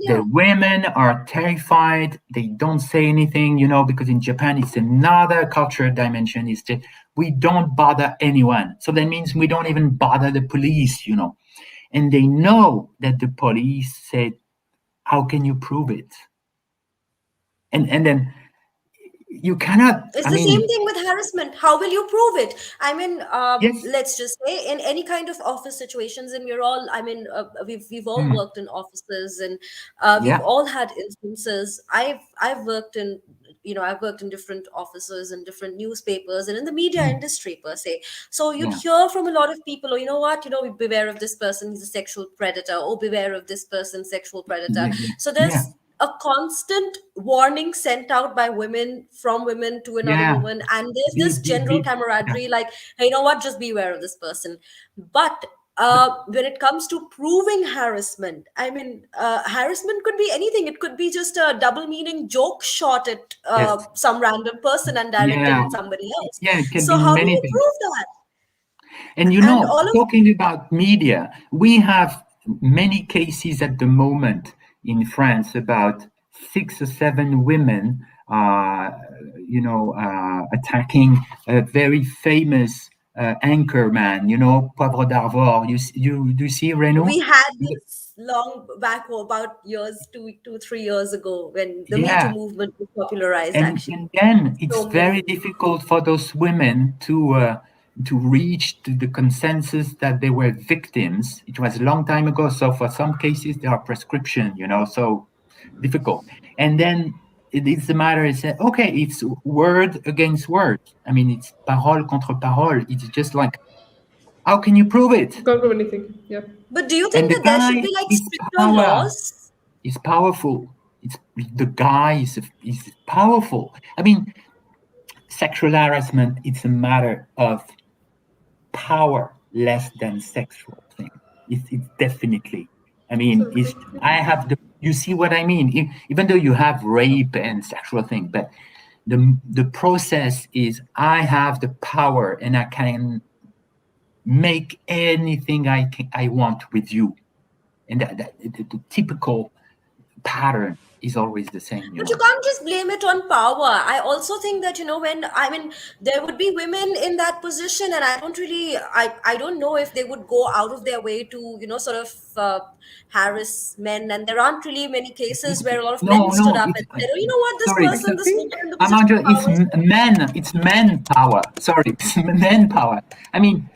The women are terrified. They don't say anything, because in Japan, it's another cultural dimension. Is that we don't bother anyone. So that means we don't even bother the police, And they know that the police said, how can you prove it? And then you cannot.
It's the same thing with harassment. How will you prove it? I mean,
yes.
Let's just say in any kind of office situations, and we're all, I mean, we've all worked in offices, and we've all had instances. I've worked in, I've worked in different offices and different newspapers and in the media industry per se. So you'd hear from a lot of people, beware of this person, he's a sexual predator, or beware of this person, sexual predator. So there's a constant warning sent out by women, from women to another woman, and there's this general camaraderie, like, hey, you know what, just beware of this person. But when it comes to proving harassment, I mean, harassment could be anything. It could be just a double meaning joke shot at some random person and directed at somebody else.
It can
so
be
how do
many
you
things.
prove that?
And talking about media, we have many cases at the moment in France about 6 or 7 women, attacking a very famous anchor man, Poivre d'Arvor. You do you see, Renu?
We had this long back about 2-3 years ago, when the Me Too movement was popularized.
And then it's very difficult for those women to reach to the consensus that they were victims. It was a long time ago, so for some cases there are prescription, so difficult. And then it's the matter is that, okay, it's word against word. I mean, it's parole contre parole. It's just like, how can you prove it?
Can't prove anything. Yeah.
But do you think that there should be like stricter laws?
It's powerful. The guy is powerful. I mean, sexual harassment, it's a matter of power less than sexual thing. It's definitely. I mean, you see what I mean? Even though you have rape and sexual thing, but the process is, I have the power and I can make anything I want with you, and the typical pattern is always the same.
But you can't just blame it on power. I also think that, there would be women in that position, and I don't know if they would go out of their way to, sort of harass men. And there aren't really many cases where a lot of men stood up and said, oh, you know what, this person, this woman in the position of power.
It's men power. Sorry, it's men power. I mean,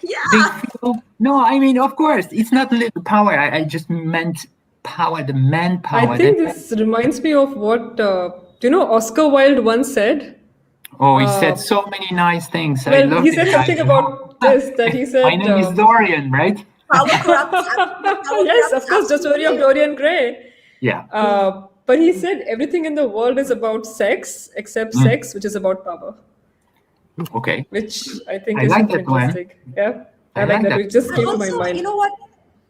of course, it's not little power. I just meant power, the manpower.
I think this reminds me of what Oscar Wilde once said.
Oh, he said so many nice things.
Well, I love he said something about this, that he said,
my name is Dorian, right?
Power corrupts.
Yes, of course, the story of Dorian Gray.
Yeah.
But he said everything in the world is about sex except sex, which is about power.
Okay.
Which I think is like interesting. Yeah, I like that. It just came to my mind.
You know what?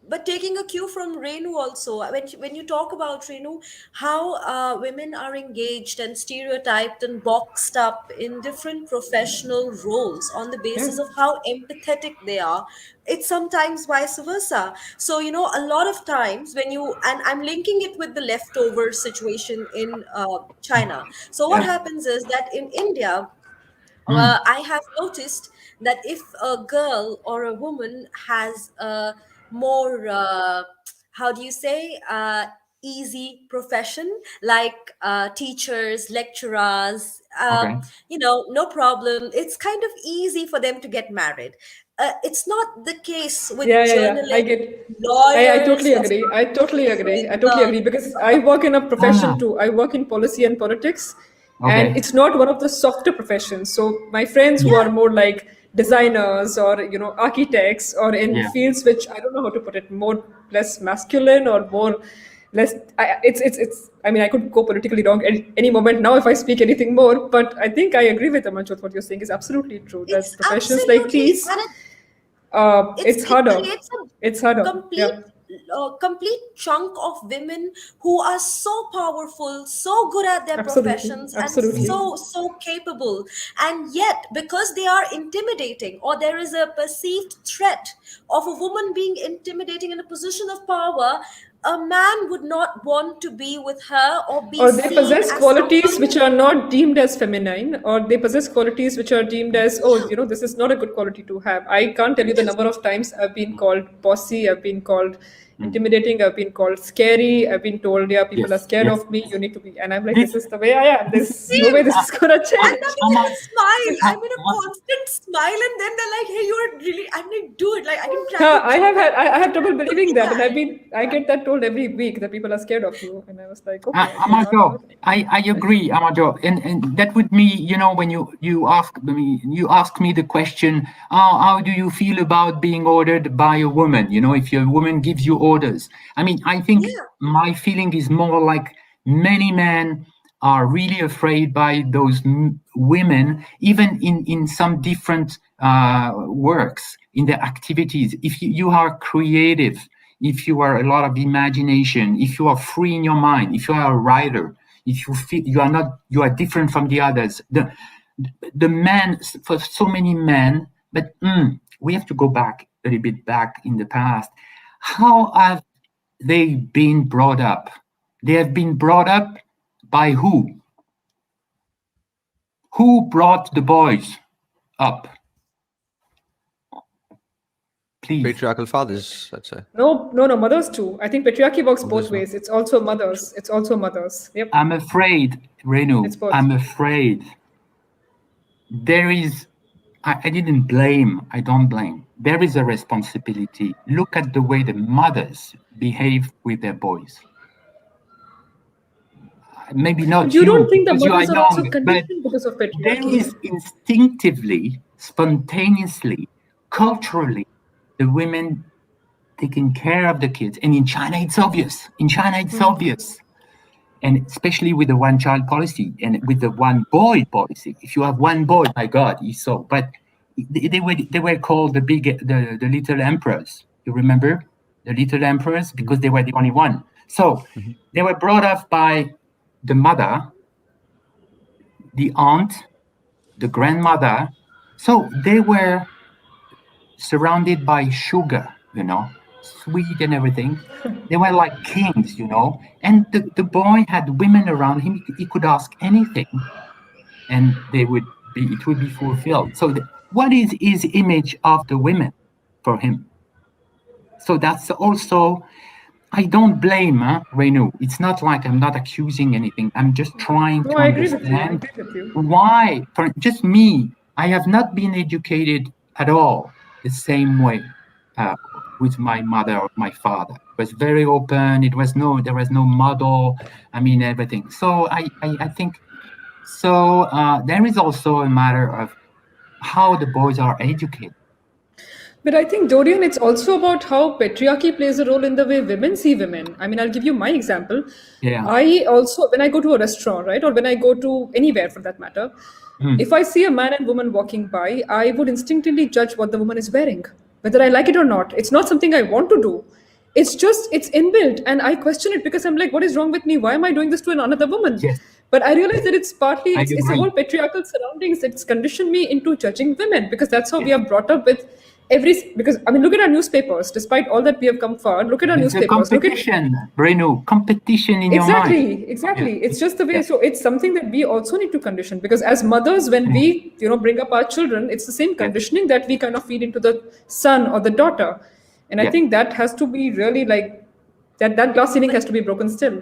But taking a cue from Renu also, when you talk about, Renu, how women are engaged and stereotyped and boxed up in different professional roles on the basis of how empathetic they are, it's sometimes vice versa. So, a lot of times and I'm linking it with the leftover situation in China. So what happens is that in India, I have noticed that if a girl or a woman has a more, how do you say, easy profession, like teachers, lecturers,
Okay.
no problem. It's kind of easy for them to get married. It's not the case with
Yeah. I
journalists,
get. I
lawyers,
totally
or
agree. I totally agree.
with,
I totally agree because I work in a profession too. I work in policy and politics, and
Okay.
it's not one of the softer professions. So my friends who are
yeah,
more like designers or architects or in
Yeah.
fields which I don't know how to put it, more less masculine or more less. It's. I mean, I could go politically wrong any moment now if I speak anything more. But I think I agree with Amarjot. What you're saying is absolutely true. That
it's
professions like
absolutely,
these,
and
it's
it
harder.
creates a
It's harder.
complete
Yeah.
complete chunk of women who are so powerful, so good at their
Absolutely.
professions, and
Absolutely.
so capable, and yet because they are intimidating, or there is a perceived threat of a woman being intimidating in a position of power, a man would not want to be with her or be
Or they
seen
possess
as
qualities which
someone.
are not deemed as feminine, or they possess qualities which are deemed as, oh, this is not a good quality to have. I can't tell you the
Yes.
number of times I've been called bossy, I've been called intimidating, I've been called scary, I've been told, yeah, people are
Yes.
scared
Yes.
of me, you need to be. And I'm like,
This,
this is the way I am. There's no way
Same.
this is going to
And
change.
that means
Amar,
I smile. I'm in a
Amar,
constant smile, and then they're like, "Hey, you're really." I'm like, "Dude, like I can crack
Yeah,
a joke."
I have trouble believing that, and
That.
I get that told every week that people are scared of you, and I was like, okay, I
Amar
cannot.
Jyotikor, I agree, Amar Jyotikor, and that would me, when you ask me the question, how do you feel about being ordered by a woman? If your woman gives you orders, I mean, I think
Yeah.
my feeling is more like many men are really afraid by those women, even in some different works, in their activities. If you are creative, if you are a lot of imagination, if you are free in your mind, if you are a writer, if you feel you are different from the others, the men, for so many men, but we have to go back a little bit back in the past. How have they been brought up? They have been brought up by who? Who brought the boys up? Please.
Patriarchal fathers, I'd say.
No, mothers too. I think patriarchy works
Mothers,
both
no.
ways. It's also mothers. Yep.
I'm afraid, Renu,
It's both.
I'm afraid there is, I didn't blame, I don't blame. There is a responsibility. Look at the way the mothers behave with their boys. Maybe not
You don't think the
because you are
mothers are also
young, but
conditioned because of
there
patriarchy?
is instinctively, spontaneously, culturally, the women taking care of the kids. And in China, it's obvious. Obvious. And especially with the one-child policy and with the one-boy policy. If you have one boy, my God, he's so. But they were called the little emperors. You remember the little emperors because they were the only one. So they were brought up by the mother, the aunt, the grandmother. So they were surrounded by sugar, sweet and everything. They were like kings, and the boy had women around him. He could ask anything and it would be fulfilled. So what is his image of the women for him? So that's also, I don't blame Renu. It's not like I'm not accusing anything. I'm just trying to
I agree with you.
understand why, for just me, I have not been educated at all the same way with my mother or my father. It was very open. There was no model. I mean, everything. So I think, so there is also a matter of how the boys are educated.
But I think, Dorian, it's also about how patriarchy plays a role in the way women see women. I mean, I'll give you my example.
Yeah.
I also, when I go to a restaurant, right, or when I go to anywhere for that matter, if I see a man and woman walking by, I would instinctively judge what the woman is wearing, whether I like it or not. It's not something I want to do. It's inbuilt. And I question it because I'm like, what is wrong with me? Why am I doing this to another woman?
Yes.
But I realize that it's partly, it's a
agree.
whole patriarchal surroundings. It's conditioned me into judging women because that's how we are brought up with because I mean, look at our newspapers. Despite all that we have come forward, look at our
There's a
newspapers.
competition, Renu, competition in your mind.
Exactly.
Yeah.
It's just the way. So it's something that we also need to condition, because as mothers, when we bring up our children, it's the same conditioning that we kind of feed into the son or the daughter, and I think that has to be really like that glass ceiling has to be broken still.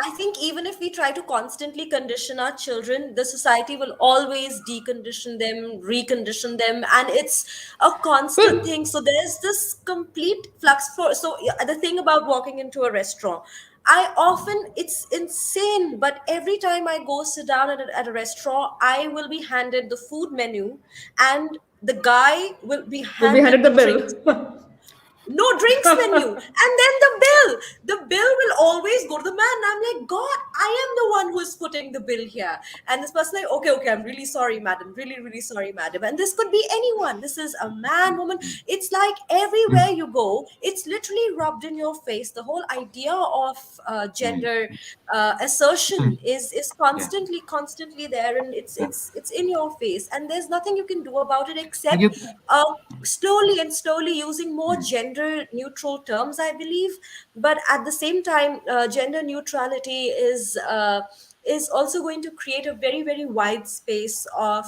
I think even if we try to constantly condition our children, the society will always decondition them, recondition them, and it's a constant thing. So there's this complete flux the thing about walking into a restaurant, it's insane, but every time I go sit down at a restaurant, I will be handed the food menu, and the guy will be handed
the
drinks.
bill.
No drinks menu, and then the bill will always go to the man. I'm like, God, I am the one who is putting the bill here. And this person like, okay, I'm really sorry, madam, really sorry, madam. And this could be anyone. This is a man, woman. It's like everywhere you go, it's literally rubbed in your face. The whole idea of gender assertion is constantly there, and it's in your face, and there's nothing you can do about it except slowly using more gender neutral terms, I believe. But at the same time, gender neutrality is also going to create a very wide space of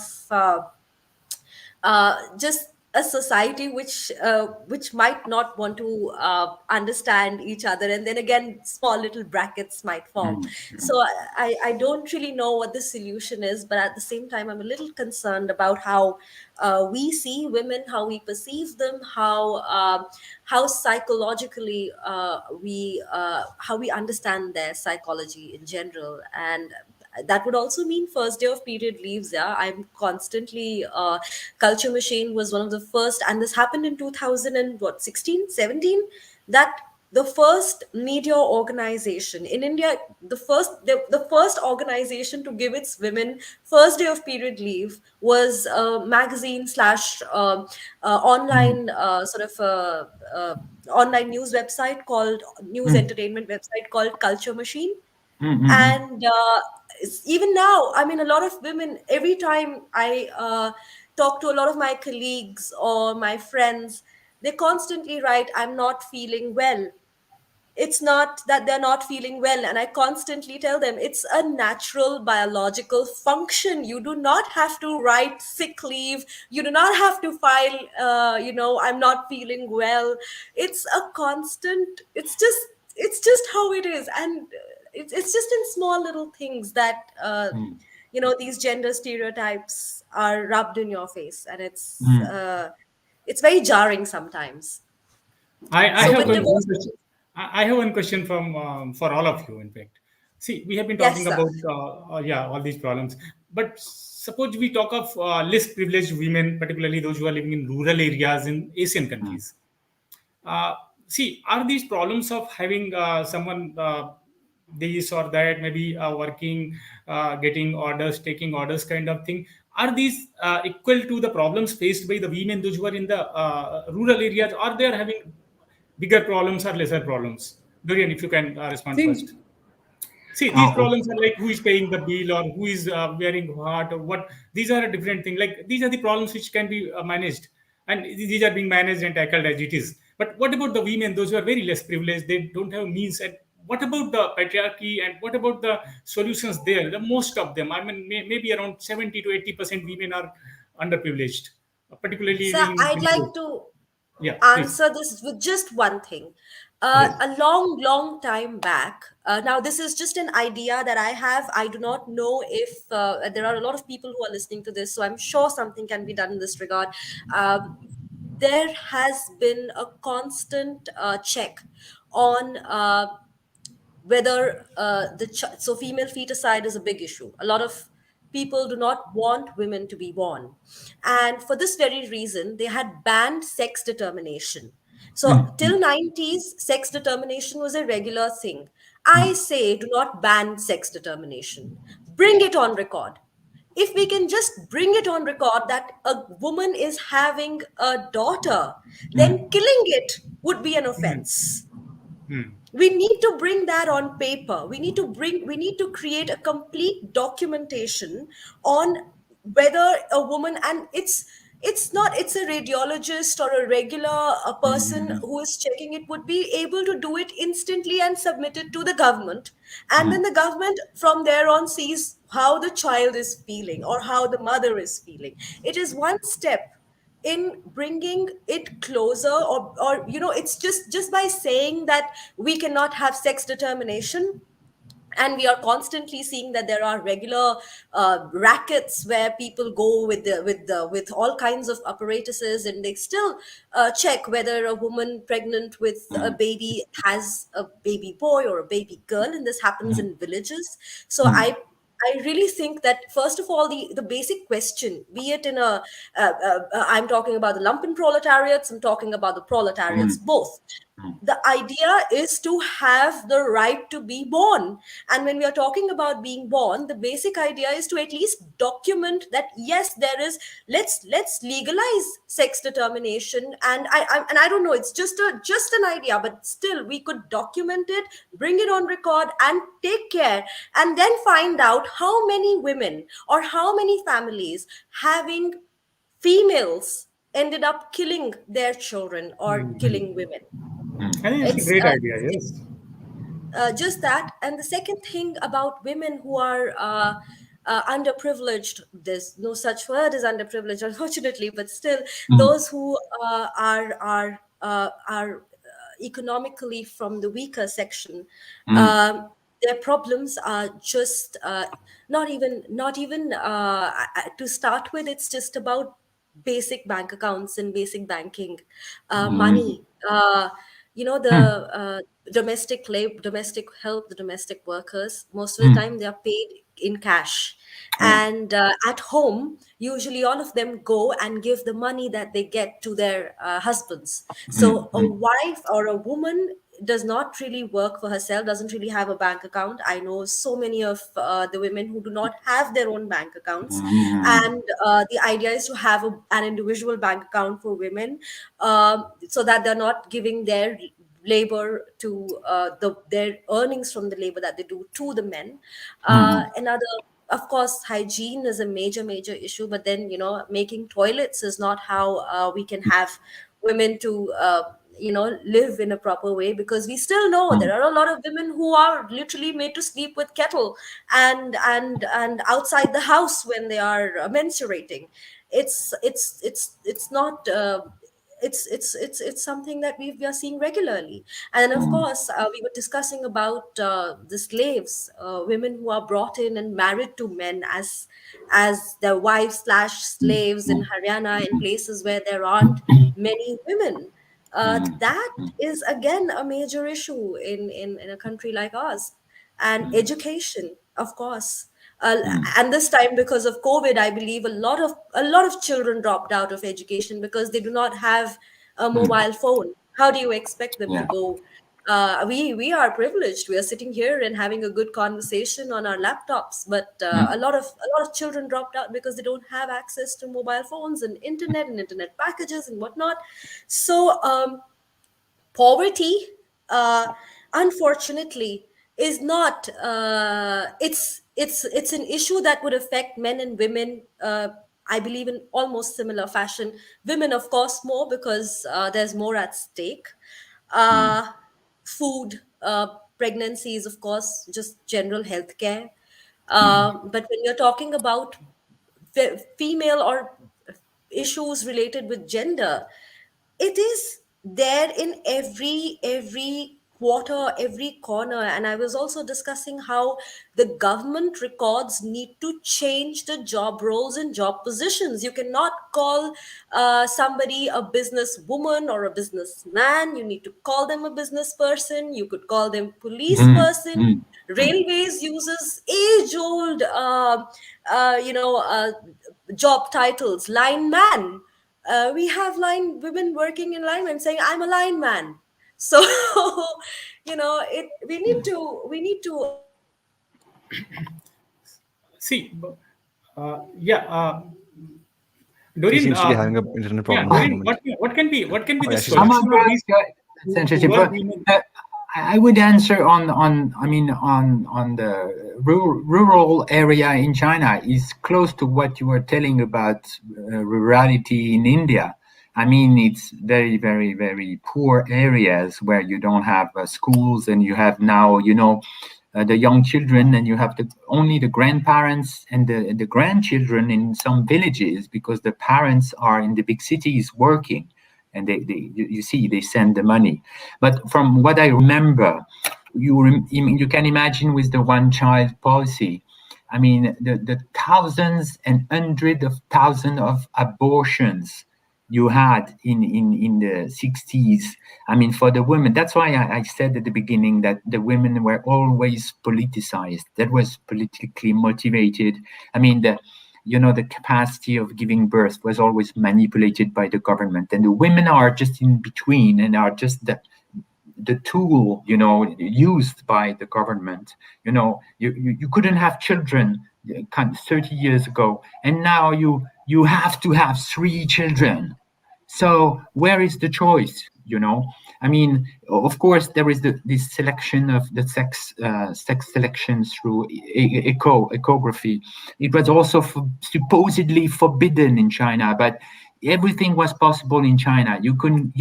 just a society which might not want to understand each other, and then again small little brackets might form. So I don't really know what the solution is, but at the same time I'm a little concerned about how we see women, how we perceive them, how psychologically how we understand their psychology in general. And that would also mean first day of period leaves. I'm constantly Culture Machine was one of the first, and this happened in 2016 17, that the first media organization in India, the first organization to give its women first day of period leave was a magazine slash online online news website called news entertainment website called Culture Machine. And even now, I mean, a lot of women, every time I talk to a lot of my colleagues or my friends, they constantly write, I'm not feeling well. It's not that they're not feeling well, and I constantly tell them it's a natural biological function. You do not have to write sick leave, you do not have to file I'm not feeling well. It's a constant, it's just how it is. And it's just in small little things that these gender stereotypes are rubbed in your face, and it's very jarring sometimes.
I have one question from for all of you. In fact, see, we have been talking
Yes,
about all these problems, but suppose we talk of less privileged women, particularly those who are living in rural areas in Asian countries. See, are these problems of having someone this or that, maybe working, getting orders, taking orders, kind of thing, are these equal to the problems faced by the women, those who are in the rural areas, or they are having bigger problems or lesser problems? Dorian, if you can respond first. See, these problems are like who is paying the bill or who is wearing what or what. These are a different thing. Like these are the problems which can be managed, and these are being managed and tackled as it is. But what about the women? Those who are very less privileged, they don't have means. And what about the patriarchy? And what about the solutions there? The most of them, I mean, maybe around 70 to 80% women are underprivileged, particularly
so
in
I'd like to answer this with just one thing. A long time back, now this is just an idea that I have. I do not know if there are a lot of people who are listening to this, so I'm sure something can be done in this regard. There has been a constant check on whether so female feticide is a big issue. A lot of people do not want women to be born, and for this very reason they had banned sex determination. So till 90s, sex determination was a regular thing. I say do not ban sex determination, bring it on record. If we can just bring it on record that a woman is having a daughter, then killing it would be an offense. We need to bring that on paper. We need to create a complete documentation on whether a woman, and it's a radiologist or a regular person who is checking it would be able to do it instantly and submit it to the government, and then the government from there on sees how the child is feeling or how the mother is feeling. It is one step in bringing it closer, or it's just by saying that we cannot have sex determination. And we are constantly seeing that there are regular rackets where people go with all kinds of apparatuses, and they still check whether a woman pregnant with a baby has a baby boy or a baby girl, and this happens in villages. So I really think that first of all, the basic question, be it in I'm talking about the lumpen proletariats, I'm talking about the proletariats, both. The idea is to have the right to be born. And when we are talking about being born, the basic idea is to at least document that, yes, there is, let's legalize sex determination. And I don't know, it's just an idea, but still we could document it, bring it on record, and take care, and then find out how many women or how many families having females ended up killing their children or killing women.
I think it's a great idea, yes.
Just that. And the second thing about women who are underprivileged, there's no such word as underprivileged, unfortunately, but still, those who are economically from the weaker section, their problems are just not even to start with. It's just about basic bank accounts and basic banking, money. The domestic help, the domestic workers, most of the time they are paid in cash. And at home, usually all of them go and give the money that they get to their husbands. So a wife or a woman does not really work for herself, doesn't really have a bank account. I know so many of the women who do not have their own bank accounts. And the idea is to have an individual bank account for women, so that they're not giving their labor to their earnings from the labor that they do to the men. Another, of course, hygiene is a major issue, but then making toilets is not how we can have women to live in a proper way, because we still know there are a lot of women who are literally made to sleep with kettle and outside the house when they are menstruating. It's not it's something that we are seeing regularly. And of course, we were discussing about the slaves, women who are brought in and married to men as their wives slash slaves in Haryana, in places where there aren't many women. That is again a major issue in a country like ours. And education, of course. And this time, because of COVID, I believe a lot of children dropped out of education because they do not have a mobile phone. How do you expect them to go? We are privileged. We are sitting here and having a good conversation on our laptops, but a lot of children dropped out because they don't have access to mobile phones and internet packages and whatnot. So poverty, unfortunately, is not. It's an issue that would affect men and women. I believe in almost similar fashion. Women, of course, more, because there's more at stake. Food, pregnancies, of course, just general healthcare. But when you're talking about female or issues related with gender, it is there in every quarter, every corner. And I was also discussing how the government records need to change the job roles and job positions. You cannot call somebody a businesswoman or a businessman. You need to call them a business person. You could call them police person. Railways uses age-old job titles, lineman. We have women working in linemen saying, I'm a lineman. So we need to
See, Dorian,
She seems to be having an internet problem at the
Dorian,
moment.
what can be the
yeah, she's
solution of
back.
these?
Sensitive. I would answer on the rural area in China is close to what you were telling about rurality in India. I mean, it's very, very, very poor areas where you don't have schools, and you have now, the young children, and you have only the grandparents and the grandchildren in some villages, because the parents are in the big cities working, and they send the money. But from what I remember, you can imagine with the one-child policy, I mean, the thousands and hundreds of thousands of abortions you had in the 60s. I mean, for the women, that's why I said at the beginning that the women were always politicized. That was politically motivated. I mean, the capacity of giving birth was always manipulated by the government, and the women are just in between and are just the tool, used by the government. You couldn't have children 30 years ago, and now you have to have 3 children. So where is the choice? I mean, of course, there is this selection of the sex selection through ecography. It was also supposedly forbidden in China, but everything was possible in China. You couldn't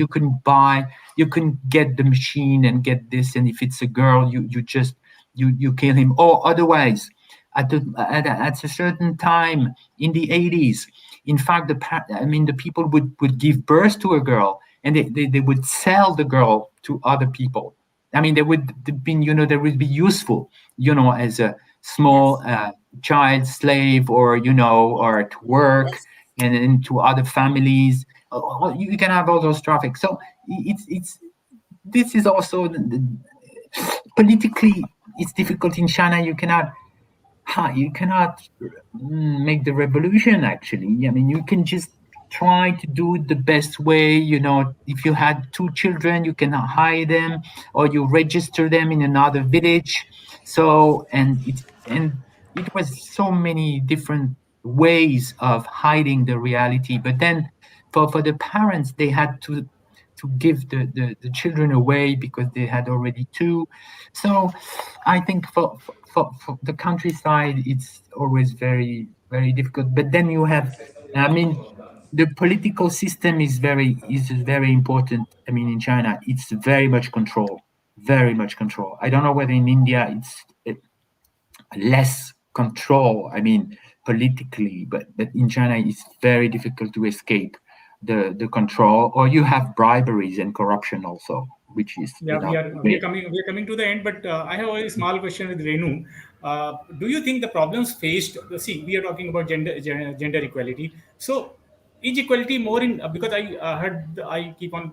get the machine and get this, and if it's a girl, you kill him. Or otherwise, at a certain time in the 80s, in fact, the people would give birth to a girl, and they would sell the girl to other people. I mean, they would be useful, as a small child slave, or to work, and into other families. You can have all those traffic. So this is also politically, it's difficult in China. You cannot make the revolution, actually. I mean, you can just try to do it the best way. If you had 2 children, you can hide them, or you register them in another village. So, and it was so many different ways of hiding the reality. But then for the parents, they had to give the children away because they had already 2. So I think for the countryside, it's always very, very difficult. But then you have, I mean, the political system is very important. I mean, in China, it's very much control. I don't know whether in India it's less control, I mean, politically, but in China, it's very difficult to escape the control, or you have briberies and corruption also, which is
we are coming to the end, but I have a very small question with Renu. Do you think the problems faced? See, we are talking about gender equality. So, is equality more in because I keep on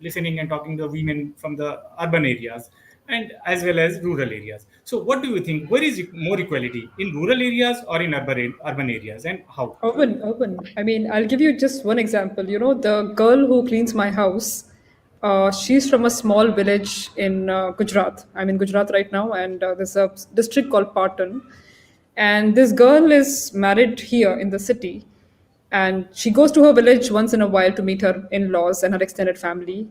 listening and talking to women from the urban areas and as well as rural areas. So, what do you think? Where is more equality, in rural areas or in urban areas, and how?
Urban. I mean, I'll give you just one example. The girl who cleans my house, she's from a small village in Gujarat. I'm in Gujarat right now, and there's a district called Patan. And this girl is married here in the city, and she goes to her village once in a while to meet her in-laws and her extended family.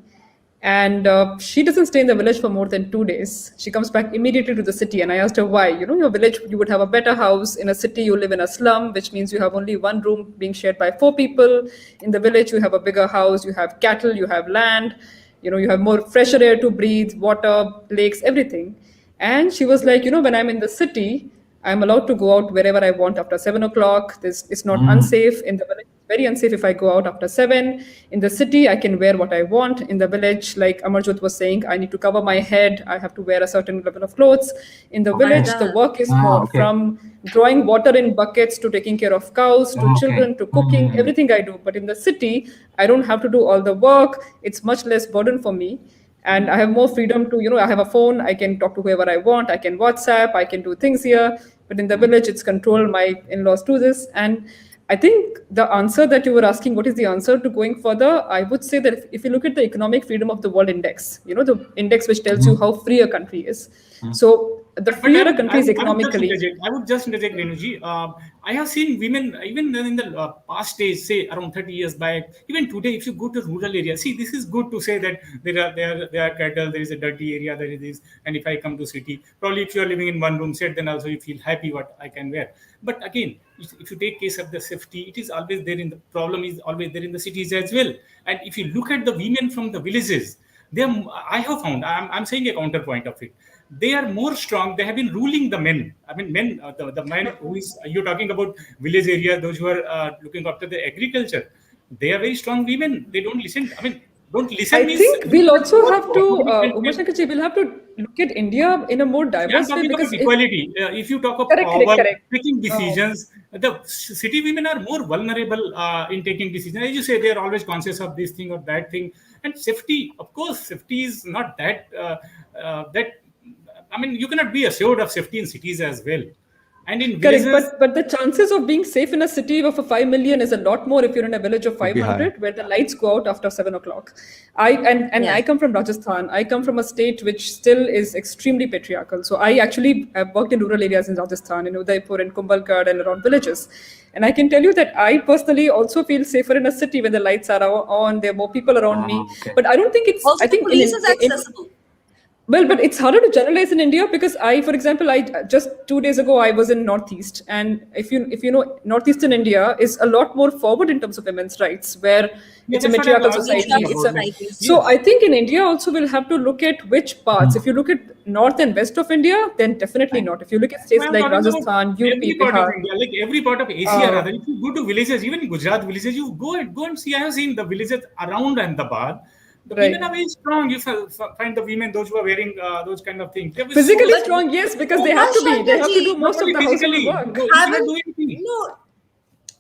And she doesn't stay in the village for more than 2 days. She comes back immediately to the city. And I asked her why. Your village, you would have a better house. In a city, you live in a slum, which means you have only 1 room being shared by 4 people. In the village, you have a bigger house, you have cattle, you have land, you have more fresher air to breathe, water, lakes, everything. And she was like, when I'm in the city, I'm allowed to go out wherever I want after 7 o'clock. It's not unsafe. In the village, it's very unsafe if I go out after 7. In the city, I can wear what I want. In the village, like Amarjot was saying, I need to cover my head. I have to wear a certain level of clothes. In the village, the work is more from drawing water in buckets to taking care of cows, to children, to cooking, everything I do. But in the city, I don't have to do all the work. It's much less burden for me. And I have more freedom to, I have a phone, I can talk to whoever I want, I can WhatsApp, I can do things here. But in the village, it's control, my in-laws do this. And I think the answer that you were asking, what is the answer to going further? I would say that if you look at the Economic Freedom of the World Index, the index which tells you how free a country is. So the freer a country is
I
economically.
would just interject, Renuji. I have seen women, even in the past days, say around 30 years back, even today, if you go to rural areas, see, this is good to say that there are cattle, there is a dirty area, there is this, and if I come to city, probably if you are living in one room set, then also you feel happy what I can wear. But again, if you take case of the safety, it is always there the problem is always there in the cities as well. And if you look at the women from the villages, I have found, I'm saying a counterpoint of it. They are more strong. They have been ruling the men. I mean, men, the men who is, you're talking about village area, those who are looking after the agriculture, they are very strong women. They don't listen. I mean, don't listen.
I think we'll also have to, Umar Shankarji, we'll have to look at India in a more diverse way. Because
equality. If you talk of power, taking decisions, the city women are more vulnerable in taking decisions. As you say, they are always conscious of this thing or that thing. And safety, of course, safety is not that, I mean, you cannot be assured of safety in cities as well. And in villages,
but the chances of being safe in a city of 5 million is a lot more if you're in a village of 500 where the lights go out after 7 o'clock. I come from Rajasthan. I come from a state which still is extremely patriarchal. So I actually have worked in rural areas in Rajasthan, in Udaipur and Kumbhalgarh and around villages. And I can tell you that I personally also feel safer in a city when the lights are on, there are more people around me. But I don't think it's...
Also,
I think
police is accessible.
Well, but it's harder to generalize in India because for example, just 2 days ago, I was in Northeast. And if you know, Northeastern India is a lot more forward in terms of women's rights, where it's a matriarchal society. So I think in India also we'll have to look at which parts. If you look at north and west of India, then definitely not. If you look at states like Rajasthan, UP, Bihar.
Like every part of Asia, rather, if you go to villages, even in Gujarat villages, you go and see. I have seen the villages around Ahmedabad. The women are very strong. You find the women, those who are wearing those kind of things.
Physically strong, yes, because they have to be. They have to do most of the household work.
No,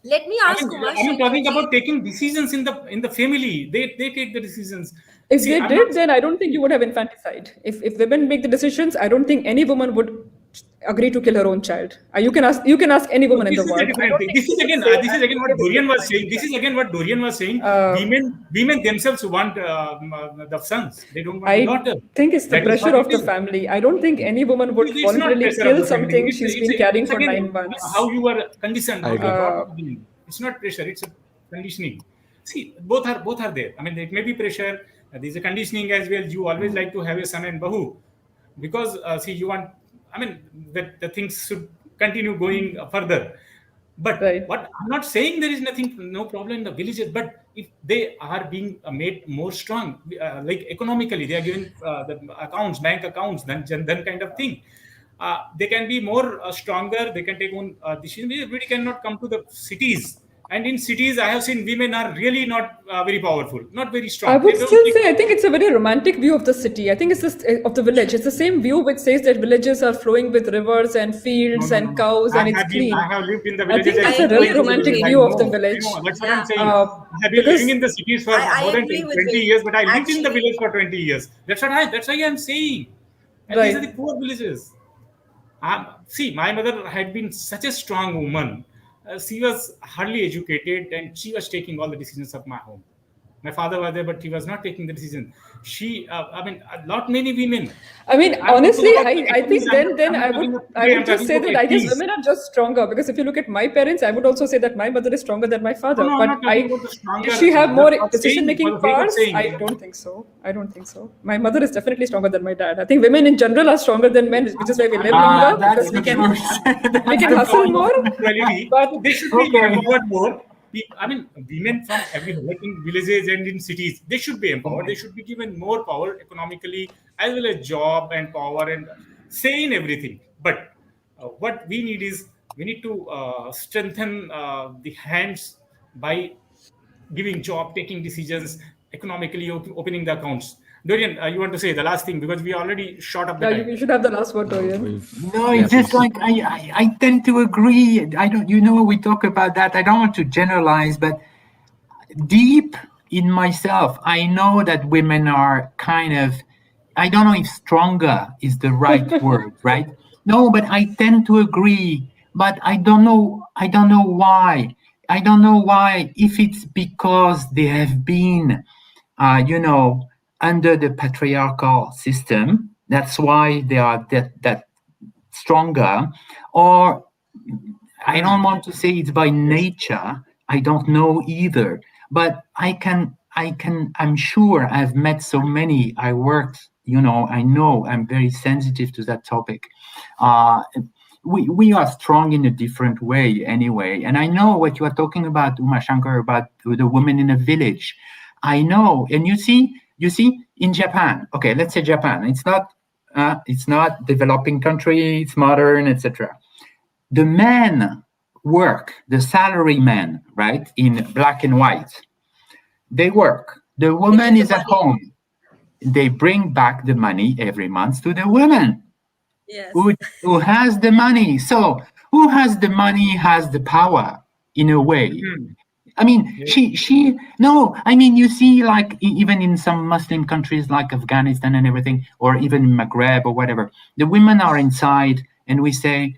let me ask Umar.
I'm talking about taking decisions in the family. They take the decisions.
If they did, then I don't think you would have infanticide. If women make the decisions, I don't think any woman would agree to kill her own child. You can ask any woman in the world.
This is again what Dorian was saying. This is again what Dorian was saying. Women themselves want the sons. They don't want the daughter.
I think it's the pressure of the family. I don't think any woman would voluntarily kill something she's been carrying for 9 months.
How you are conditioned. It's not pressure. It's a conditioning. See, both are there. I mean, it may be pressure. There's a conditioning as well. You always like to have a son and bahu because you want. I mean, that the things should continue going further. But what I'm not saying there is no problem in the villages, but if they are being made more strong, like economically, they are given the accounts, bank accounts, then kind of thing. They can be more stronger. They can take own decisions. Everybody cannot come to the cities. And in cities, I have seen women are really not very powerful, not very strong.
I would still say, I think it's a very romantic view of the city. I think it's of the village. It's the same view which says that villages are flowing with rivers and fields and cows and it's clean.
I have lived in the villages.
I think it's a really romantic view of the village.
That's what I'm saying. I have been living in the cities for more than 20 years, but I lived in the village for 20 years. That's why I'm saying. And these are the poor villages. See, my mother had been such a strong woman. She was hardly educated and she was taking all the decisions of my home. My father was there, but he was not taking the decision. Many women.
I mean, honestly, I think then I would just say that I guess women are just stronger because if you look at my parents, I would also say that my mother is stronger than my father. Does she have more decision-making powers? I don't think so. My mother is definitely stronger than my dad. I think women in general are stronger than men, which is why we live longer because we can hustle more.
But they should be empowered more. I mean, women from everywhere, like in villages and in cities, they should be empowered. They should be given more power economically, as well as job and power and say in everything. But what we need is we need to strengthen the hands by giving job, taking decisions, economically opening the accounts. Dorian, you want to say the last thing because we already shot up the time.
You should have the last word, Dorian.
No, it's just like I tend to agree. We talk about that. I don't want to generalize, but deep in myself, I know that women are kind of, I don't know if stronger is the right word, right? No, but I tend to agree, but I don't know why. I don't know why, if it's because they have been, under the patriarchal system, that's why they are that stronger, or I don't want to say it's by nature. I don't know either, but I'm sure I've met so many. I worked, I know I'm very sensitive to that topic. We are strong in a different way anyway. And I know what you are talking about, Uma Shankar, about the women in a village. I know. And you see, in Japan, okay, let's say Japan, it's not developing country, it's modern, etc. The men work, the salary men, right, in black and white. They work. The woman is at home. They bring back the money every month to the woman.
Yes.
Who has the money. So who has the money has the power in a way. I mean, you see, like, even in some Muslim countries like Afghanistan and everything, or even Maghreb or whatever, the women are inside and we say,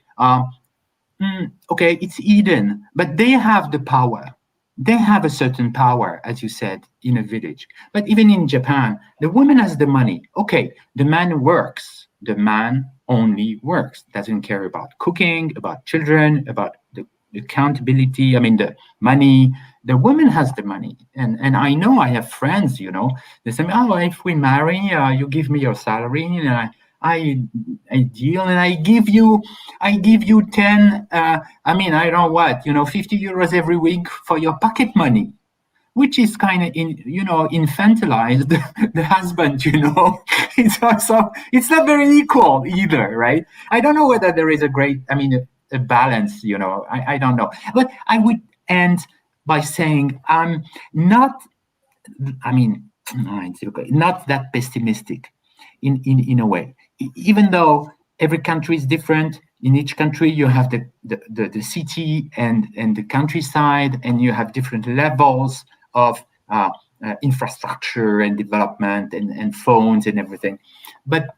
okay, it's Eden, but they have the power. They have a certain power, as you said, in a village. But even in Japan, the woman has the money. Okay, the man works. The man only works, doesn't care about cooking, about children, about the accountability, the money. The woman has the money. And I know I have friends, they say, if we marry, you give me your salary, and I deal, and I give you 10, I don't know what, 50 euros every week for your pocket money, which is kind of, infantilized the husband, It's also, it's not very equal either, right? I don't know whether there is a balance, I don't know. But I would end by saying I'm not that pessimistic in a way. Even though every country is different, in each country you have the city and the countryside, and you have different levels of infrastructure and development and phones and everything. But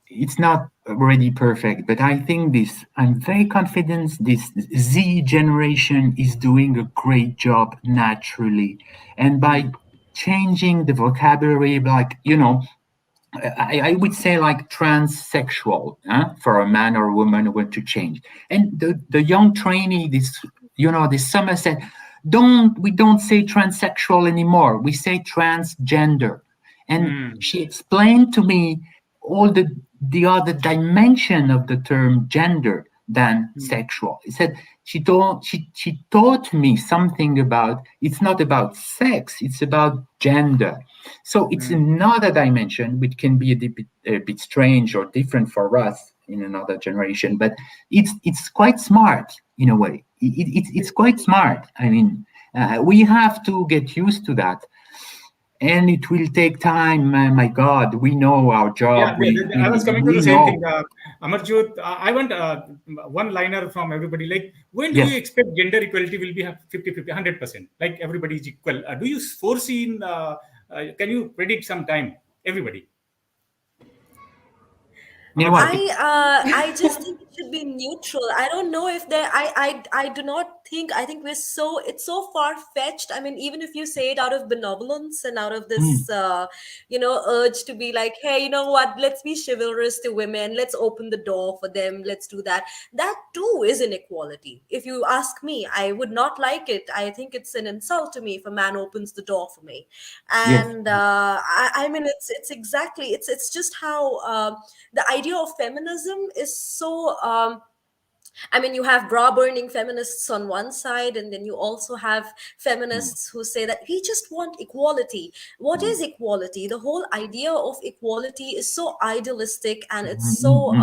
it's not already perfect. But I think I'm very confident this Z generation is doing a great job naturally. And by changing the vocabulary, like, I would say like transsexual, for a man or a woman who want to change. And the young trainee this summer said, we don't say transsexual anymore. We say transgender. And she explained to me all the other dimension of the term gender than sexual. He said she taught me something about, it's not about sex, it's about gender. So it's another dimension which can be a bit strange or different for us in another generation, but it's quite smart in a way. It's quite smart. We have to get used to that. And it will take time. My God, we know our job.
I was coming to the same thing. Amarjot, I want one-liner from everybody. Like, when do you expect gender equality will be 50-50, 100%? Like, everybody is equal. Do you foresee, can you predict some time? Everybody.
I just think it should be neutral. I don't know if I do not think, I think it's so far-fetched. Even if you say it out of benevolence and out of this urge to be like, hey, you know what, let's be chivalrous to women, let's open the door for them, let's do that. That too is inequality. If you ask me, I would not like it. I think it's an insult to me if a man opens the door for me. And it's exactly, it's just how the idea of feminism is so you have bra-burning feminists on one side, and then you also have feminists who say that we just want equality. What is equality? The whole idea of equality is so idealistic, and it's so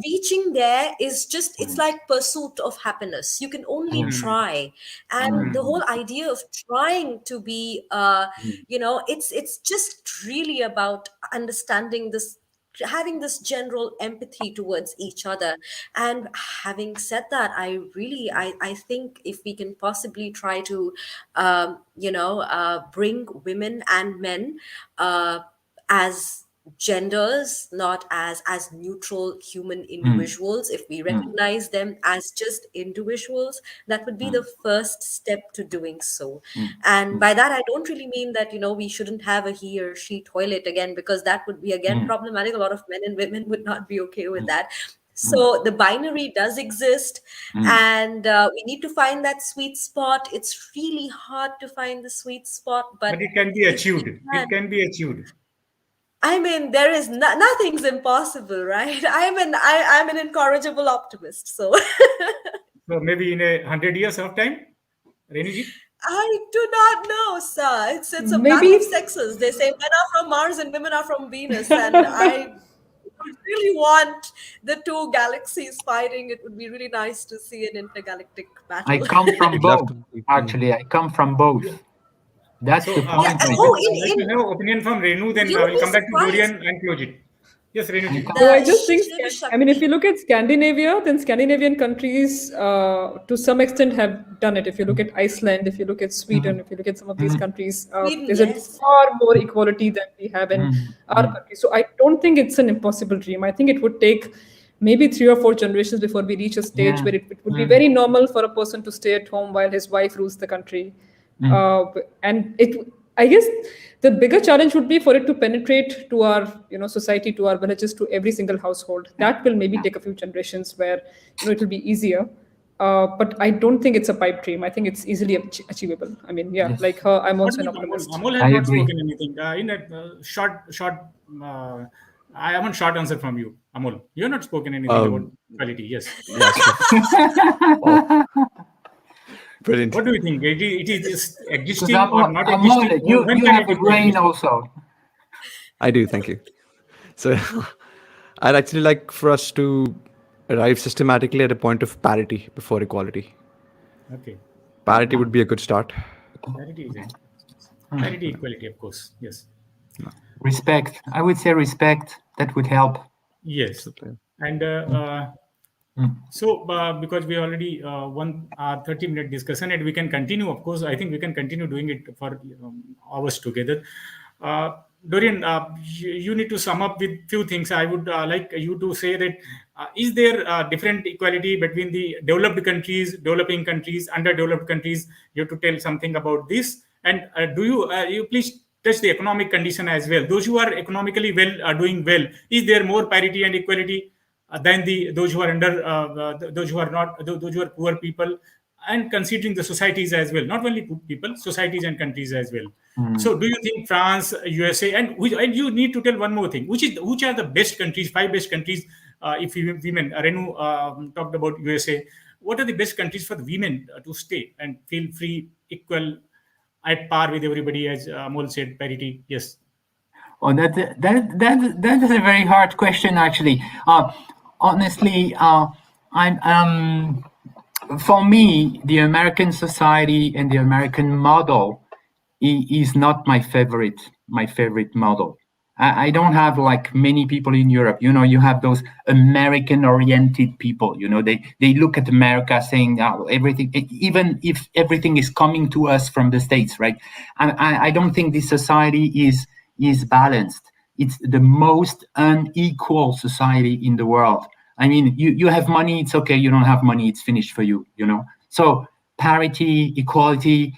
reaching there is just, it's like pursuit of happiness. You can only try. And the whole idea of trying to be it's just really about understanding this, having this general empathy towards each other. And having said that, I think if we can possibly try to bring women and men as genders not as neutral human individuals, if we recognize them as just individuals, that would be the first step to doing so. And by that, I don't really mean that, we shouldn't have a he or she toilet again, because that would be again problematic. A lot of men and women would not be okay with that. So the binary does exist, and we need to find that sweet spot. It's really hard to find the sweet spot,
But it can be achieved. It can be achieved.
I mean, there is nothing's impossible, right? I'm an incorrigible optimist, so.
So maybe in 100 years of time, Renuji?
I do not know, sir. It's a
Maybe-
battle of sexes. They say men are from Mars and women are from Venus, and I would really want the two galaxies fighting. It would be really nice to see an intergalactic battle.
I come from both. Actually, I come from both. That's
So,
the point.
I'd like to have opinion from Renu, then
You
I
would
will
be
come back to
surprised.
Dorian and close it. Yes, Renuji.
So I just think,
Shiva
I mean, if you look at Scandinavia, then Scandinavian countries to some extent have done it. If you look at Iceland, if you look at Sweden, if you look at some of these countries,
Sweden,
there's
yes.
a far more equality than we have in our country. So I don't think it's an impossible dream. I think it would take maybe 3 or 4 generations before we reach a stage where it would be very normal for a person to stay at home while his wife rules the country. And I guess the bigger challenge would be for it to penetrate to our, society, to our villages, to every single household. That will maybe take a few generations where, it will be easier. But I don't think it's a pipe dream. I think it's easily achievable. I mean, like her, I'm also an optimist.
Amol has not spoken anything. In that short, I want short answer from you, Amol. You have not spoken anything about equality. Yes.
Brilliant.
What do you think? It is existing
Because
or not
Amol,
existing?
you
When can
have
it
a brain also.
I do, thank you. So I'd actually like for us to arrive systematically at a point of parity before equality.
Okay.
Parity would be a good start.
Parity is it. Parity, equality, of course. Yes.
Respect. I would say respect. That would help.
Yes. And so, because we already won our 30-minute discussion, and we can continue, of course, I think we can continue doing it for hours together. Dorian, you need to sum up with few things. I would like you to say that is there different equality between the developed countries, developing countries, underdeveloped countries? You have to tell something about this. And do you please touch the economic condition as well? Those who are economically well are doing well. Is there more parity and equality than those who are those who are not, those who are poor people? And considering the societies as well, not only people, societies and countries as well. So, do you think France, USA, and you need to tell one more thing, which are the best countries, 5 best countries? If women, Renu talked about USA. What are the best countries for the women to stay and feel free, equal, at par with everybody, as Amol said, parity? Yes.
Oh, that is a very hard question, actually. Honestly, for me, the American society and the American model is not my favorite model. I don't have like many people in Europe. You have those American-oriented people. They look at America saying everything, even if everything is coming to us from the States, right? I don't think this society is balanced. It's the most unequal society in the world. I mean, you have money, it's okay. You don't have money, it's finished for you. So parity, equality,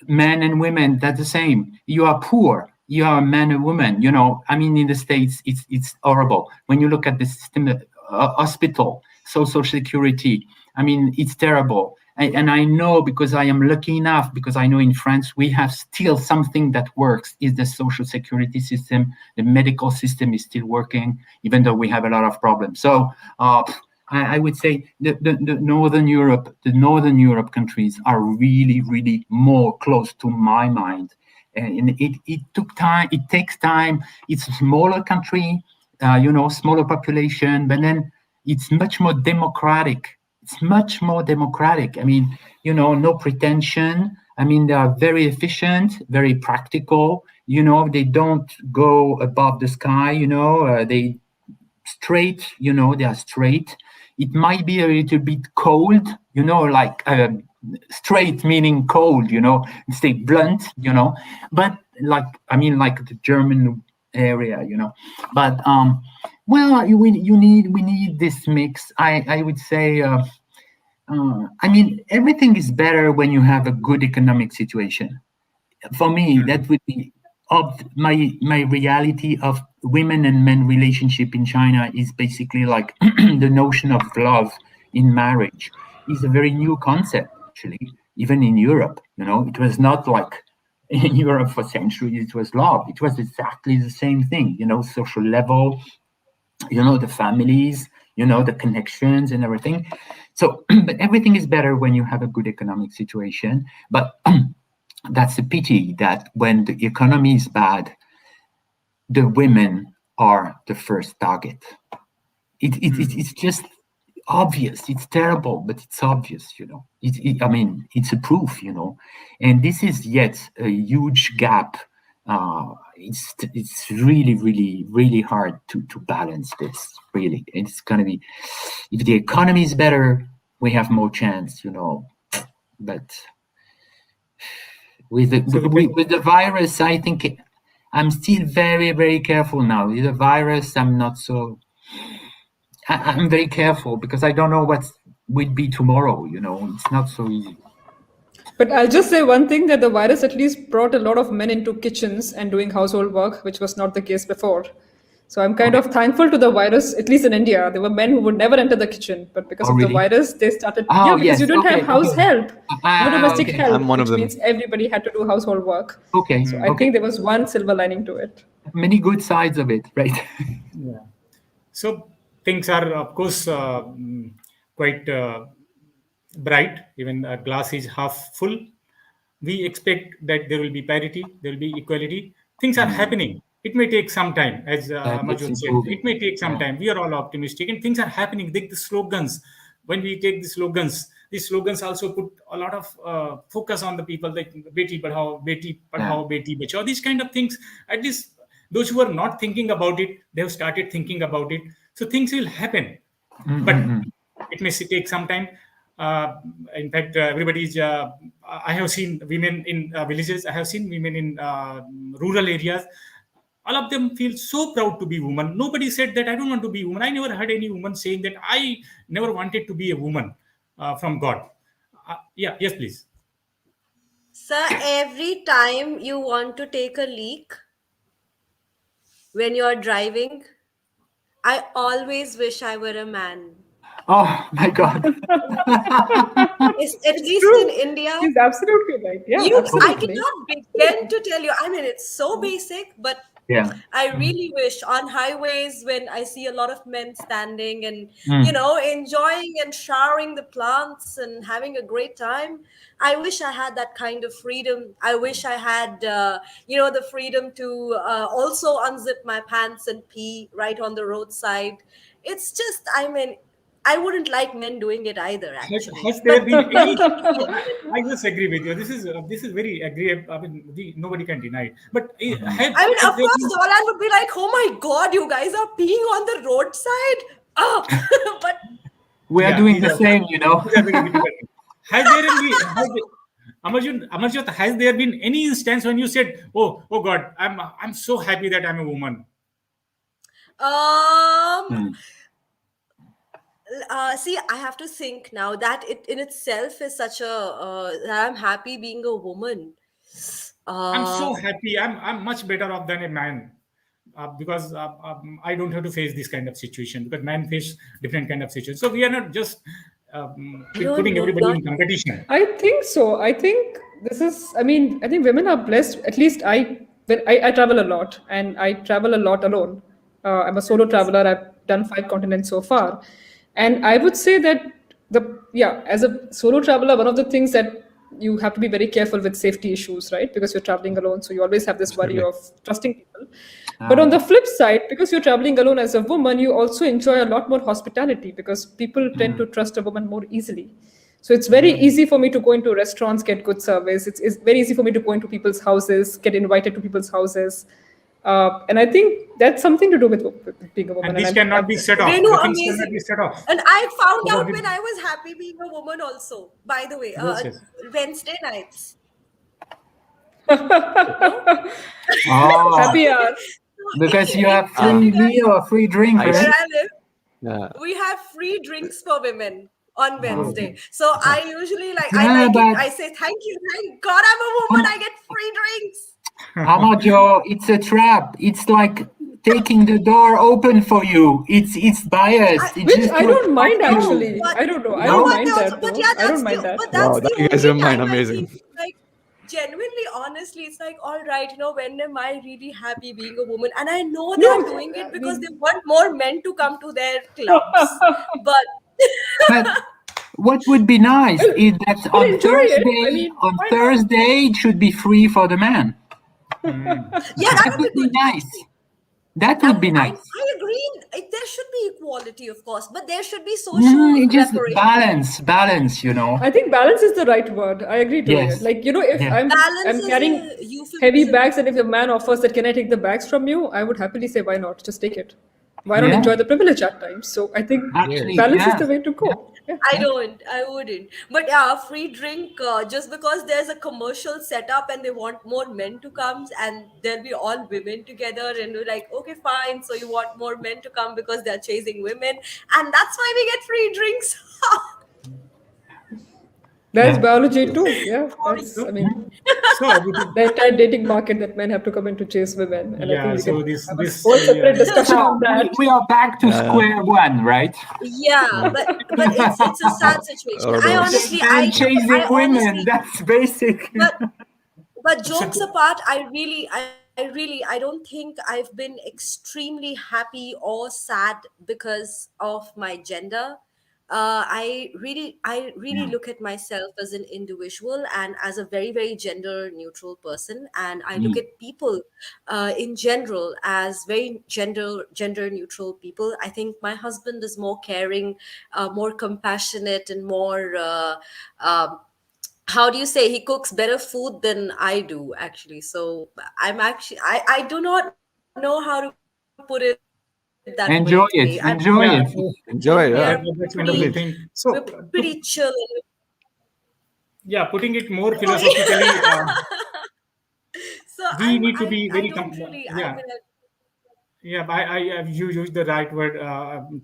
men and women, that's the same. You are poor, you are a man and woman. I mean, in the States, it's horrible. When you look at the system, hospital, social security, I mean, it's terrible. And I know, because I am lucky enough, because I know in France we have still something that works, is the social security system. The medical system is still working, even though we have a lot of problems. So I would say the Northern Europe countries are really, really more close to my mind. And it took time. It takes time. It's a smaller country, smaller population, but then it's much more democratic. It's much more democratic. I mean, no pretension. I mean, they are very efficient, very practical. They don't go above the sky. They straight. They are straight. It might be a little bit cold. Like straight meaning cold. Stay blunt. But like the German area, But well, we need this mix. I would say. I mean, everything is better when you have a good economic situation. For me, that would be of my reality of women and men relationship in China is basically like the notion of love in marriage is a very new concept, actually, even in Europe. It was not like in Europe for centuries, it was love. It was exactly the same thing, social level, the families, the connections and everything. So, but everything is better when you have a good economic situation. But that's a pity that when the economy is bad, the women are the first target. It's just obvious. It's terrible, but it's obvious, I mean, it's a proof, And this is yet a huge gap. It's really, really, really hard to balance this, really. It's going to be, if the economy is better, we have more chance, But with the virus, I think I'm still very, very careful now. With the virus, I'm not so... I'm very careful because I don't know what will be tomorrow, It's not so easy.
But I'll just say one thing, that the virus at least brought a lot of men into kitchens and doing household work, which was not the case before. So I'm kind of thankful to the virus, at least in India. There were men who would never enter the kitchen, but because of the virus, they started... because you don't have house help, no domestic help,
I'm one of
which
them.
means everybody had to do household work. So I think there was one silver lining to it.
Many good sides of it, right?
Yeah. So things are, of course, quite bright. Even a glass is half full. We expect that there will be parity, there will be equality. Things are happening. It may take some time, as Amarjot said. It may take some time. We are all optimistic, and things are happening. Take the slogans. When we take the slogans also put a lot of focus on the people, like Beti Padhao, Beti Padhao, Beti Bachao. These kind of things. At least those who are not thinking about it, they have started thinking about it. So things will happen, but it may take some time. In fact, everybody's. I have seen women in villages. I have seen women in rural areas. All of them feel so proud to be women. Nobody said that I don't want to be a woman. I never heard any woman saying that I never wanted to be a woman from God. Yes, please.
Sir, every time you want to take a leak when you're driving, I always wish I were a man.
Oh my God.
At least in India.
He's absolutely right. Yeah,
I cannot begin to tell you. I mean, it's so basic, but
yeah.
I really wish on highways when I see a lot of men standing and, enjoying and showering the plants and having a great time. I wish I had that kind of freedom. I wish I had, the freedom to also unzip my pants and pee right on the roadside. It's just, I wouldn't like men doing it either, actually.
Has there been any? I just agree with you. This is very agreeable. I mean, nobody can deny it. But
of course, Dolan would be like, "Oh my God, you guys are peeing on the roadside." But
we are doing the same,
Has there been, Amarjot, has there been any instance when you said, "Oh God, I'm so happy that I'm a woman"?
See, I have to think now that it in itself is such that I'm happy being a woman.
I'm so happy. I'm much better off than a man because I don't have to face this kind of situation because men face different kind of situation. So we are not just putting everybody in competition.
I think so. I think this is. I think women are blessed. At least I travel a lot, and I travel a lot alone. I'm a solo traveler. I've done 5 continents so far. And I would say that as a solo traveler, one of the things that you have to be very careful with safety issues, right? Because you're traveling alone. So you always have this worry of trusting people. But on the flip side, because you're traveling alone as a woman, you also enjoy a lot more hospitality because people tend to trust a woman more easily. So it's very easy for me to go into restaurants, get good service. It's very easy for me to go into people's houses, get invited to people's houses. And I think that's something to do with being a woman.
And this cannot be set off.
Renu,
Things cannot be set off.
And I found out when I was happy being a woman also, by the way,
Yes.
Wednesday nights.
Happy hours.
So
Because you have
Yeah,
free
because
meal or free drink,
Nice.
where
right?
I live,
Yeah.
we have free drinks for women on Wednesday. So I usually
Yeah,
it.
but
I say thank you, thank God I'm a woman. I get free drinks.
Amarjot, it's a trap. It's like taking the door open for you. It's biased. It's
Which
just
I
to
don't mind
attract you.
actually.
But
I don't know. I
No?
don't
but
mind that
but
though.
yeah,
I don't mind that.
but
Wow,
that's the
you guys
only
don't mind.
time I
Amazing.
feel like genuinely, honestly, it's like, all right, when am I really happy being a woman? And I know they're
No,
doing it
I
because they
mean,
want more men to come to their clubs. But
But what would be nice
well,
is that
but enjoy it. I mean,
on
why not?
Thursday it should be free for the man.
yeah, that
That
would
would
be
be
good.
nice. That would be nice.
I agree. There should be equality, of course, but there should be social
It just
reparation.
balance, you know.
I think balance is the right word. I agree to
Yes.
it. Like, if
Yeah.
Balance
I'm
is
carrying
a
heavy
euphemism.
bags and if the man offers that, can I take the bags from you? I would happily say, why not? Just take it. Why not
Yeah.
enjoy the privilege at times? So I think
Actually,
balance is
yeah.
the way to go. Yeah.
I wouldn't. But yeah, free drink, just because there's a commercial setup and they want more men to come and there'll be all women together and we're like, okay, fine. So you want more men to come because they're chasing women. And that's why we get free drinks.
There's
Yeah.
biology too. Yeah. That's,
So,
I mean,
so everything-
the entire dating market that men have to come in to chase women. And I
yeah.
think we
So
can
this
have a
this
whole separate
yeah.
discussion
So
on that.
we are back to square one, right?
Yeah, but it's a sad situation.
Oh,
I
no.
honestly,
And chasing
I
women,
honestly,
that's basic.
but jokes apart, I don't think I've been extremely happy or sad because of my gender. I really look at myself as an individual and as a very, very gender neutral person, and I look at people in general as very gender neutral people. I think my husband is more caring, more compassionate, and more. How do you say, he cooks better food than I do, actually. So I do not know how to put it that way.
Enjoy it. Enjoy
Yeah.
it.
So
Enjoy.
We
Yeah.
are
that's wonderful thing. So
we're pretty chill.
yeah, putting it more philosophically,
So
we need to be
I
very
don't really. I
yeah.
mean,
Yeah, you used the right word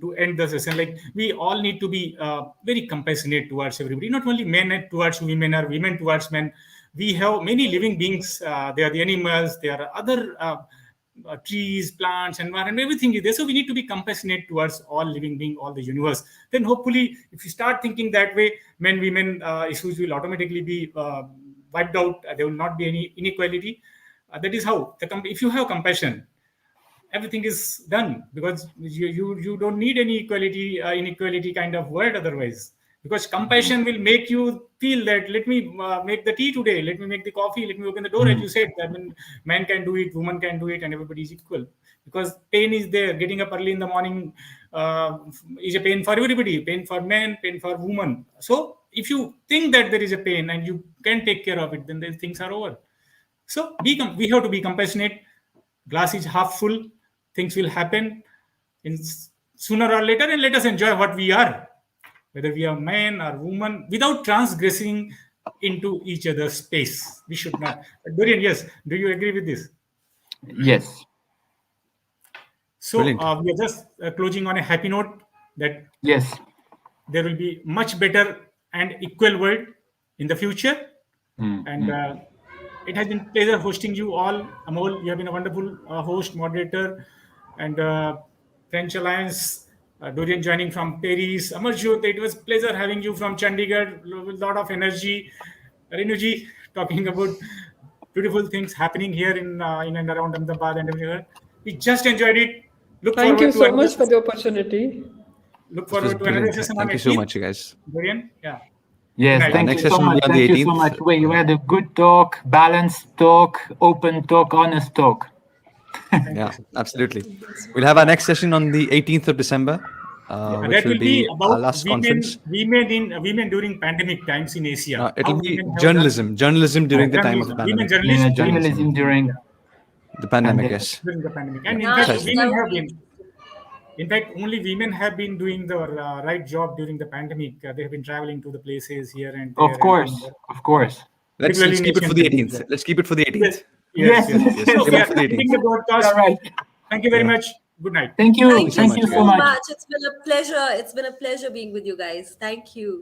to end the session. Like, we all need to be very compassionate towards everybody, not only men and towards women or women towards men. We have many living beings. They are the animals. There are other trees, plants, environment. Everything is there. So we need to be compassionate towards all living being, all the universe. Then hopefully, if you start thinking that way, men, women issues will automatically be wiped out. There will not be any inequality. That is how if you have compassion, everything is done, because you don't need any inequality kind of word otherwise, because compassion will make you feel that, let me make the tea today, let me make the coffee, let me open the door, as you said. I mean, man can do it, woman can do it, and everybody is equal, because pain is there. Getting up early in the morning is a pain for everybody, pain for men, pain for women. So if you think that there is a pain and you can take care of it, then things are over. So we have to be compassionate. Glass is half full. Things will happen in sooner or later, and let us enjoy what we are, whether we are man or woman, without transgressing into each other's space. We should not. Dorian, yes, do you agree with this?
Yes.
So we are just closing on a happy note that
yes,
there will be much better and equal world in the future. And it has been a pleasure hosting you all. Amol, you have been a wonderful host, moderator, and French Alliance. Dorian joining from Paris. Amarjot, it was a pleasure having you from Chandigarh with a lot of energy. Renuji, talking about beautiful things happening here in and around Ahmedabad and everywhere. We just enjoyed it.
Thank you so much for the opportunity.
Look forward to another session.
Thank you so much, you guys.
Dorian, yeah.
Yes, thank
next
you so
session will
much.
be on the
Thank you so
18th.
much. We had a good talk, balanced talk, open talk, honest talk.
Yeah, absolutely. We'll have our next session on the 18th of December,
And
which
that will be
our
about
last conference.
women during pandemic times in Asia.
It'll be journalism during the time of the
Women
pandemic.
Journalism during
the pandemic, yes.
During the pandemic. And in
Nice,
fact,
that would
women have
be-
been. In fact, only women have been doing the right job during the pandemic. They have been traveling to the places here and there.
Of course, of course.
Let's keep it for the 18th. Let's keep it for the 18th.
Yes. So we are
for the
ending
18th.
the broadcast.
All right.
Thank you very much. Good night.
Thank you.
Thank you
Thank you so much.
It's been a pleasure. It's been a pleasure being with you guys. Thank you.